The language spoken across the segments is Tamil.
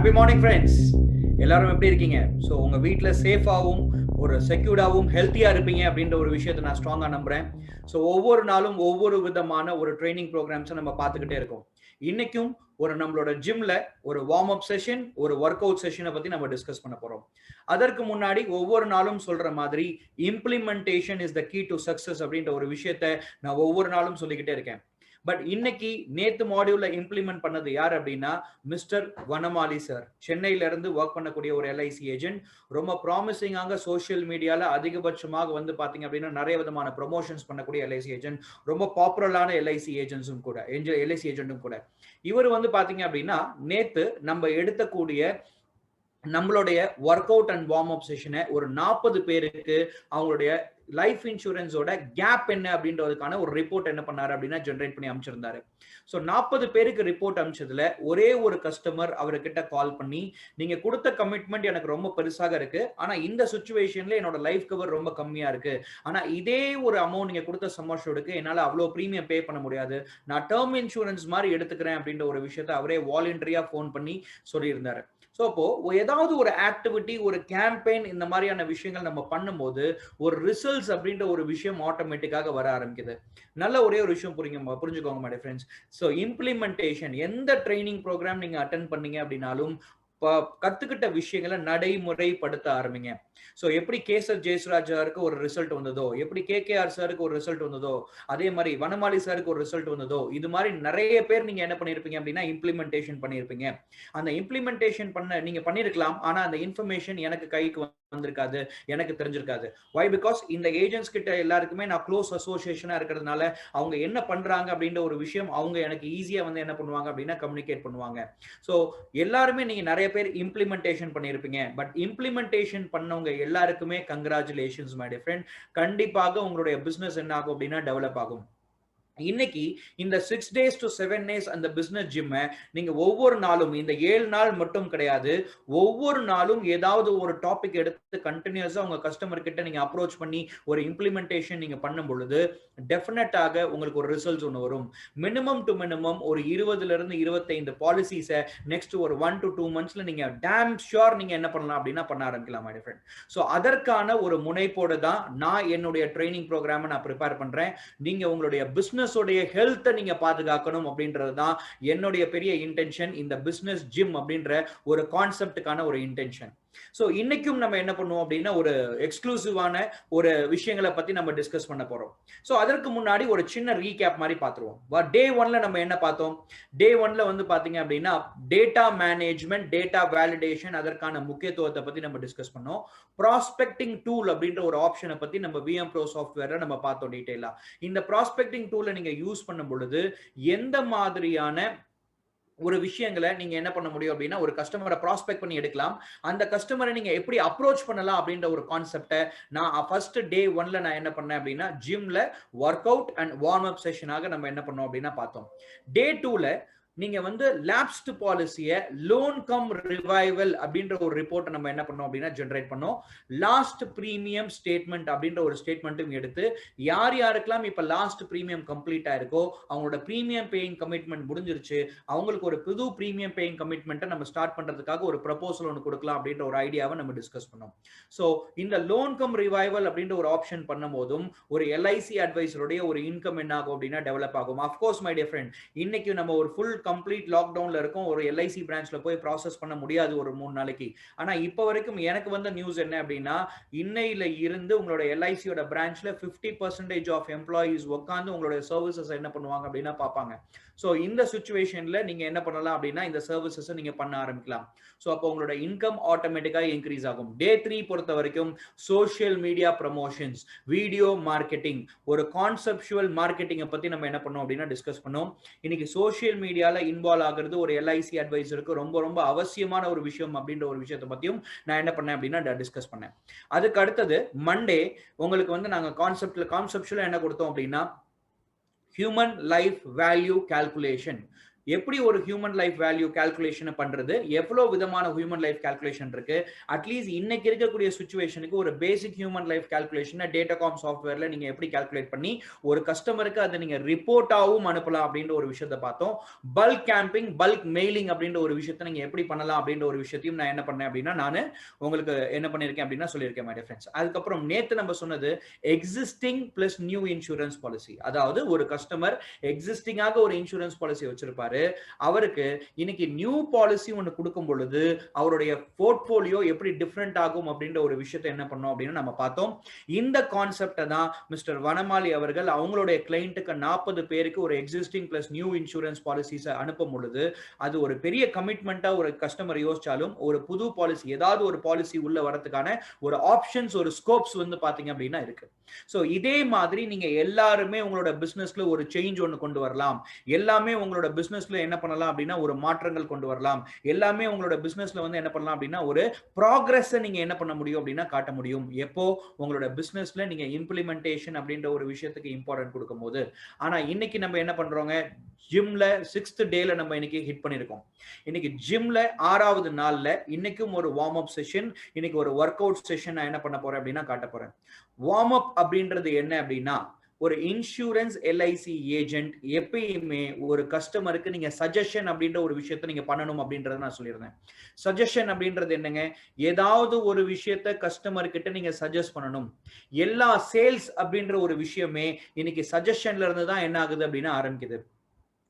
ஹாப்பி மார்னிங் ஃப்ரெண்ட்ஸ், எல்லாரும் எப்படி இருக்கீங்க? ஸோ உங்கள் வீட்டில் சேஃபாகவும் ஒரு செக்யூர்டாகவும் ஹெல்த்தியாக இருப்பீங்க அப்படின்ற ஒரு விஷயத்தை நான் ஸ்ட்ராங்காக நம்புகிறேன். ஸோ ஒவ்வொரு நாளும் ஒவ்வொரு விதமான ஒரு ட்ரைனிங் ப்ரோக்ராம்ஸை நம்ம பார்த்துக்கிட்டே இருக்கோம். இன்னைக்கும் ஒரு நம்மளோட ஜிம்ல ஒரு வார்ம் அப் செஷன், ஒரு ஒர்க் அவுட் செஷனை பற்றி நம்ம டிஸ்கஸ் பண்ண போகிறோம். அதற்கு முன்னாடி ஒவ்வொரு நாளும் சொல்கிற மாதிரி implementation is the key to success அப்படின்ற ஒரு விஷயத்தை நான் ஒவ்வொரு நாளும் சொல்லிக்கிட்டே இருக்கேன். பட் இன்னைக்கு நேத்து மாடியூல்ல இம்ப்ளிமெண்ட் பண்ணது யார் அப்படின்னா மிஸ்டர் வனமாலி சார். சென்னையில இருந்து ஒர்க் பண்ணக்கூடிய ஒரு எல்ஐசி ஏஜென்ட். ரொம்ப ப்ராமிசிங்காக சோஷியல் மீடியால அதிகபட்சமாக வந்து பாத்தீங்க அப்படின்னா நிறைய விதமான ப்ரொமோஷன்ஸ் பண்ணக்கூடிய எல்ஐசி ஏஜென்ட். ரொம்ப பாப்புலரான எல்ஐசி ஏஜென்ட்ஸும் கூட, எல்ஐசி ஏஜென்ட்டும் கூட. இவர் வந்து பாத்தீங்க அப்படின்னா நேத்து நம்ம எடுத்தக்கூடிய நம்மளுடைய work out and warm up செஷனை ஒரு 40 பேருக்கு அவங்களுடைய லைஃப் இன்சூரன்ஸோட கேப் என்ன அப்படின்றதுக்கான ஒரு ரிப்போர்ட் என்ன பண்ணாரு அப்படின்னா ஜென்ரேட் பண்ணி அமைச்சிருந்தாரு. ஸோ 40 பேருக்கு ரிப்போர்ட் அமைச்சதுல ஒரே ஒரு கஸ்டமர் அவர்கிட்ட கால் பண்ணி, நீங்க கொடுத்த கமிட்மெண்ட் எனக்கு ரொம்ப பெருசாக இருக்கு, ஆனா இந்த சுச்சுவேஷன்ல என்னோட லைஃப் கவர் ரொம்ப கம்மியா இருக்கு, ஆனா இதே ஒரு அமௌண்ட் நீங்க கொடுத்த சம்மர்ஷோடுக்கு என்னால அவ்வளவு பிரீமியம் பே பண்ண முடியாது, நான் டேர்ம் இன்சூரன்ஸ் மாதிரி எடுத்துக்கிறேன் அப்படின்ற ஒரு விஷயத்த அவரே வாலண்டரியா போன் பண்ணி சொல்லியிருந்தாரு. ஸோ அப்போ ஏதாவது ஒரு ஆக்டிவிட்டி, ஒரு கேம்பெயின், இந்த மாதிரியான விஷயங்கள் நம்ம பண்ணும்போது ஒரு ரிசல்ட்ஸ் அப்படின்ற ஒரு விஷயம் ஆட்டோமேட்டிக்காக வர ஆரம்பிக்குது. நல்ல ஒரே ஒரு விஷயம் புரிஞ்சுக்கோங்க மை ஃப்ரெண்ட்ஸ். ஸோ இம்ப்ளிமெண்டேஷன், எந்த ட்ரைனிங் ப்ரோக்ராம் நீங்க அட்டென்ட் பண்ணீங்க அப்படின்னாலும் கத்துக்கிட்ட விஷயங்களை நடைமுறைப்படுத்த ஆரம்பிங்க. ஸோ எப்படி கேசர் ஜெயசுராஜாருக்கு ஒரு ரிசல்ட் வந்ததோ, எப்படி கேகேஆர் சாருக்கு ஒரு ரிசல்ட் வந்ததோ, அதே மாதிரி வனமாலி சாருக்கு ஒரு ரிசல்ட் வந்ததோ, இது மாதிரி நிறைய பேர் நீங்க என்ன பண்ணிருப்பீங்க அப்படின்னா இம்ப்ளிமெண்டேஷன் பண்ணிருப்பீங்க. அந்த இம்ப்ளிமெண்டேஷன் நீங்க பண்ணிருக்கலாம், ஆனா அந்த இன்ஃபர்மேஷன் எனக்கு கைக்கு வந்திருக்காது, எனக்கு தெரிஞ்சிருக்காது. வை? பிகாஸ் இந்த ஏஜென்ட்ஸ் கிட்ட எல்லாருக்குமே நான் க்ளோஸ் அசோசியேஷனா இருக்கிறதுனால அவங்க என்ன பண்றாங்க அப்படின்ற ஒரு விஷயம் அவங்க எனக்கு ஈஸியா வந்து என்ன பண்ணுவாங்க அப்படின்னா கம்யூனிகேட் பண்ணுவாங்க. ஸோ எல்லாருமே நீங்க நிறைய பேர் இம்ப்ளிமெண்டேஷன் பண்ணிருப்பீங்க. பட் இம்ப்ளிமெண்டேஷன் பண்ணவங்க எல்லாருக்குமே கங்க்ராச்சுலேஷன்ஸ் மை டியர் ஃப்ரெண்ட். கண்டிப்பாக உங்களுடைய பிசினஸ் என்ன ஆகும் அப்படின்னா டெவலப் ஆகும். இன்னைக்கு இந்த 6 days to 7 days அந்த பிசினஸ் ஜிம்மை நீங்க ஒவ்வொரு நாளும், இந்த 7 நாள் மட்டும் கிடையாது, ஒவ்வொரு நாளும் ஏதாவது ஒரு டாபிக் எடுத்து கண்டினியூஸா உங்க கஸ்டமர் கிட்ட நீங்க அப்ரோச் பண்ணி ஒரு இம்ப்ளிமெண்டேஷன் நீங்க பண்ணும் பொழுது டெஃபினட்டாக உங்களுக்கு ஒரு ரிசல்ட்ஸ் ஒன்று வரும். மினிமம் டு மினிமம் ஒரு 20ல இருந்து 25 பாலிசிஸை நெக்ஸ்ட் ஒரு 1 to 2 monthsல நீங்க டேம் ஷூர் நீங்க என்ன பண்ணலாம் அப்படின்னா பண்ண ஆரம்பிக்கலாம் மை ஃப்ரெண்ட். ஸோ அதற்கான ஒரு முனைப்போடு தான் நான் என்னுடைய ட்ரைனிங் ப்ரோக்ராமை நான் ப்ரிப்பேர் பண்றேன். நீங்க உங்களுடைய பிசினஸ் ஹெல்த்தை நீங்க பாதுகாக்கணும் அப்படின்றதுதான் என்னுடைய பெரிய இன்டென்ஷன். இந்த பிசினஸ் ஜிம் அப்படின்ற ஒரு கான்செப்டுக்கான ஒரு இன்டென்ஷன். சோ இன்னைக்கும் நம்ம என்ன பண்ணுவோம் அப்படின்னா ஒரு எக்ஸ்க்ளூசிவான ஒரு விஷயங்களை பத்தி நம்ம டிஸ்கஸ் பண்ண போறோம். சோ அதற்கு முன்னாடி ஒரு சின்ன ரீகேப் மாதிரி பார்த்துருவோம். டே 1ல நம்ம என்ன பார்த்தோம்? டே 1ல வந்து பாத்தீங்க அப்படின்னா டேட்டா மேனேஜ்மெண்ட், டேட்டா வேலிடேஷன், அதற்கான முக்கியத்துவத்தை பத்தி நம்ம டிஸ்கஸ் பண்ணோம். ப்ராஸ்பெக்டிங் டூல் அப்படின்ற ஒரு ஆப்ஷனை பத்தி நம்ம விஎம் ப்ரோ சாஃப்ட்வேர்ல நம்ம பார்த்தோம் டீடைலா. இந்த ப்ராஸ்பெக்டிங் டூலை நீங்க யூஸ் பண்ணும் பொழுது எந்த மாதிரியான ஒரு விஷயங்களை நீங்க என்ன பண்ண முடியும் அப்படின்னா ஒரு கஸ்டமரை ப்ராஸ்பெக்ட் பண்ணி எடுக்கலாம். அந்த கஸ்டமரை நீங்க எப்படி அப்ரோச் பண்ணலாம் அப்படின்ற ஒரு கான்செப்டை நான் ஃபர்ஸ்ட் டே 1ல நான் என்ன பண்ணேன் அப்படின்னா ஜிம்ல work out and warm up செஷனாக நம்ம என்ன பண்ணோம் அப்படின்னா பார்த்தோம். டே 2ல நீங்க வந்து லாப்ஸ்ட் பாலிசியை லோன் கம் ரிவைவல் அப்படின்ற ஒரு ரிப்போர்ட் நம்ம என்ன பண்ணோம் அப்படின்னா ஜெனரேட் பண்ணோம். லாஸ்ட் பிரீமியம் ஸ்டேட்மெண்ட் அப்படின்ற ஒரு ஸ்டேட்மெண்ட்டும் எடுத்து யார் யாருக்கெல்லாம் இப்ப லாஸ்ட் பிரீமியம் கம்ப்ளீட் ஆயிருக்கோ அவங்களோட பிரீமியம் பேயிங் கமிட்மெண்ட் முடிஞ்சிருச்சு, அவங்களுக்கு ஒரு புது பிரீமியம் பேயிங் கமிட்மெண்ட்டை நம்ம ஸ்டார்ட் பண்றதுக்காக ஒரு ப்ரொபோசல் ஒன்று கொடுக்கலாம் அப்படின்ற ஒரு ஐடியாவை நம்ம டிஸ்கஸ் பண்ணோம். ஸோ இந்த லோன் கம் ரிவைவல் அப்படின்ற ஒரு ஆப்ஷன் பண்ணும் போதும் ஒரு எல்ஐசி அட்வைசருடைய ஒரு இன்கம் என்ன ஆகும் அப்படின்னா டெவலப் ஆகும். அஃப்கோர்ஸ் மை டியர் ஃப்ரெண்ட், இன்னைக்கு நம்ம ஒரு ஃபுல் கம்ப்ளீட் லாக்டவுன்ல இருக்கும், ஒரு எல்ஐசி பிரான்ச்ல போய் ப்ராசஸ் பண்ண முடியாது ஒரு 3 நாளைக்கு. ஆனா இப்ப வரைக்கும் எனக்கு வந்த நியூஸ் என்ன அப்படின்னா இன்னையில இருந்து உங்களோட எல்ஐசியோட பிரான்ச்ல 50% ஆஃப் எம்ப்ளாயீஸ் உட்கார்ந்து உங்களோட சர்வீசஸ் என்ன பண்ணுவாங்க அப்படின்னா பார்ப்பாங்க. ஸோ இந்த சுச்சுவேஷன்ல நீங்க என்ன பண்ணலாம் அப்படின்னா இந்த சர்வீசஸ் நீங்க பண்ண ஆரம்பிக்கலாம். ஸோ அப்போ உங்களோட இன்கம் ஆட்டோமேட்டிக்காக இன்க்ரீஸ் ஆகும். டே 3 பொறுத்த வரைக்கும் social media promotions, video marketing, ஒரு கான்செப்சுவல் மார்க்கெட்டிங்கை பத்தி நம்ம என்ன பண்ணோம் அப்படின்னா டிஸ்கஸ் பண்ணோம். இன்னைக்கு சோஷியல் மீடியால இன்வால்வ் ஆகிறது ஒரு எல்ஐசி அட்வைசருக்கு ரொம்ப ரொம்ப அவசியமான ஒரு விஷயம் அப்படின்ற ஒரு விஷயத்தை பத்தியும் நான் என்ன பண்ணேன் அப்படின்னா டிஸ்கஸ் பண்ணேன். அதுக்கு அடுத்தது மண்டே உங்களுக்கு வந்து நாங்க கான்செப்சுவலா என்ன கொடுத்தோம் அப்படின்னா ஹியூமன் லைஃப் வேல்யூ கால்குலேஷன். எப்படி ஒரு ஹியூமன் லைஃப் வேல்யூ கால்குலேஷன் பண்றது, எவ்வளவு விதமான ஹியூமன் லைஃப் கால்குலேஷன் இருக்கு, அட்லீஸ்ட் இன்னைக்கு இருக்கக்கூடிய சிச்சுவேஷனுக்கு ஒரு basic human life calculation Datacom சாஃப்ட்வேர்ல நீங்க எப்படி கால்குலேட் பண்ணி ஒரு கஸ்டமருக்கு அதை நீங்க ரிப்போர்ட்டாவும் அனுப்பலாம் அப்படின்ற ஒரு விஷயத்தை பார்த்தோம். பல்க் கேம்பிங், பல்க் மெயிலிங் அப்படின்ற ஒரு விஷயத்தை நீங்க எப்படி பண்ணலாம் அப்படின்ற ஒரு விஷயத்தையும் நான் என்ன பண்ணேன் அப்படின்னா நான் உங்களுக்கு என்ன பண்ணிருக்கேன் அப்படின்னா சொல்லியிருக்கேன் மை டியர் ஃப்ரெண்ட்ஸ். அதுக்கப்புறம் நேத்து நம்ம சொன்னது existing plus new insurance policy. அதாவது ஒரு கஸ்டமர் எக்ஸிஸ்டிங்காக ஒரு இன்சூரன்ஸ் பாலிசி வச்சிருப்பாரு, அவருக்கு இன்னைக்கு நியூ பாலிசி ஒன்று கொடுக்கும் பொழுது அவருடைய போர்ட்போலியோ எப்படி டிஃப்ரெண்ட் ஆகும் அப்படின்ற ஒரு விஷயத்தை என்ன பண்ணோம் அப்படின்னு நம்ம பார்த்தோம். இந்த கான்செப்டை தான் மிஸ்டர் வனமாலி அவர்கள் அவங்களுடைய கிளைண்ட்டுக்கு 40 பேருக்கு ஒரு எக்ஸிஸ்டிங் பிளஸ் நியூ இன்சூரன்ஸ் பாலிசிஸை அனுப்பும் பொழுது அது ஒரு பெரிய கமிட்மெண்டா ஒரு கஸ்டமர் யோசிச்சாலும் ஒரு புது பாலிசி, ஏதாவது ஒரு பாலிசி உள்ள வரதுக்கான ஒரு ஆப்ஷன்ஸ், ஒரு ஸ்கோப்ஸ் வந்து பாத்தீங்க அப்படின்னா இருக்கு. சோ இதே மாதிரி நீங்க எல்லாருமே உங்களோட பிசினஸ்ல ஒரு சேஞ்ச் ஒன்று கொண்டு வரலாம், எல்லாமே உங்களோட பிசினஸ்ல என்ன பண்ணலாம் அப்படின்னா ஒரு மாற்றங்கள் கொண்டு வரலாம், எல்லாமே உங்களோட பிசினஸ்ல வந்து என்ன பண்ணலாம் அப்படின்னா ஒரு ப்ராக்ரஸ் நீங்க என்ன பண்ண முடியும் அப்படின்னா காட்ட முடியும். எப்போ உங்களோட பிசினஸ்ல நீங்க இம்ப்ளிமெண்டேஷன் அப்படின்ற ஒரு விஷயத்துக்கு இம்பார்ட்டன்ட் கொடுக்கும் போது. ஆனா இன்னைக்கு நம்ம என்ன பண்றோங்க, ஜிம்ல 6th டேல நம்ம இன்னைக்கு ஹிட் பண்ணிருக்கோம். இன்னைக்கு ஜிம்ல 6வது நாள்ல இன்னைக்கும் ஒரு வார்ம் அப் செஷன், இன்னைக்கு ஒரு ஒர்க் அவுட் செஷன் நான் என்ன பண்ண போறேன் அப்படின்னா காட்ட போறேன். வார்ம் அப் அப்படின்றது என்ன அப்படின்னா ஒரு இன்சூரன்ஸ் எல்ஐசி ஏஜென்ட் எப்பயுமே ஒரு கஸ்டமருக்கு நீங்க சஜஷன் அப்படின்ற ஒரு விஷயத்த நீங்க பண்ணணும் அப்படின்றத நான் சொல்லியிருந்தேன். சஜஷன் அப்படின்றது என்னங்க, ஏதாவது ஒரு விஷயத்த கஸ்டமர் கிட்ட நீங்க சஜஸ்ட் பண்ணணும். எல்லா சேல்ஸ் அப்படின்ற ஒரு விஷயமே இன்னைக்கு சஜஷன்ல இருந்து தான் என்ன ஆகுது அப்படின்னா ஆரம்பிக்குது.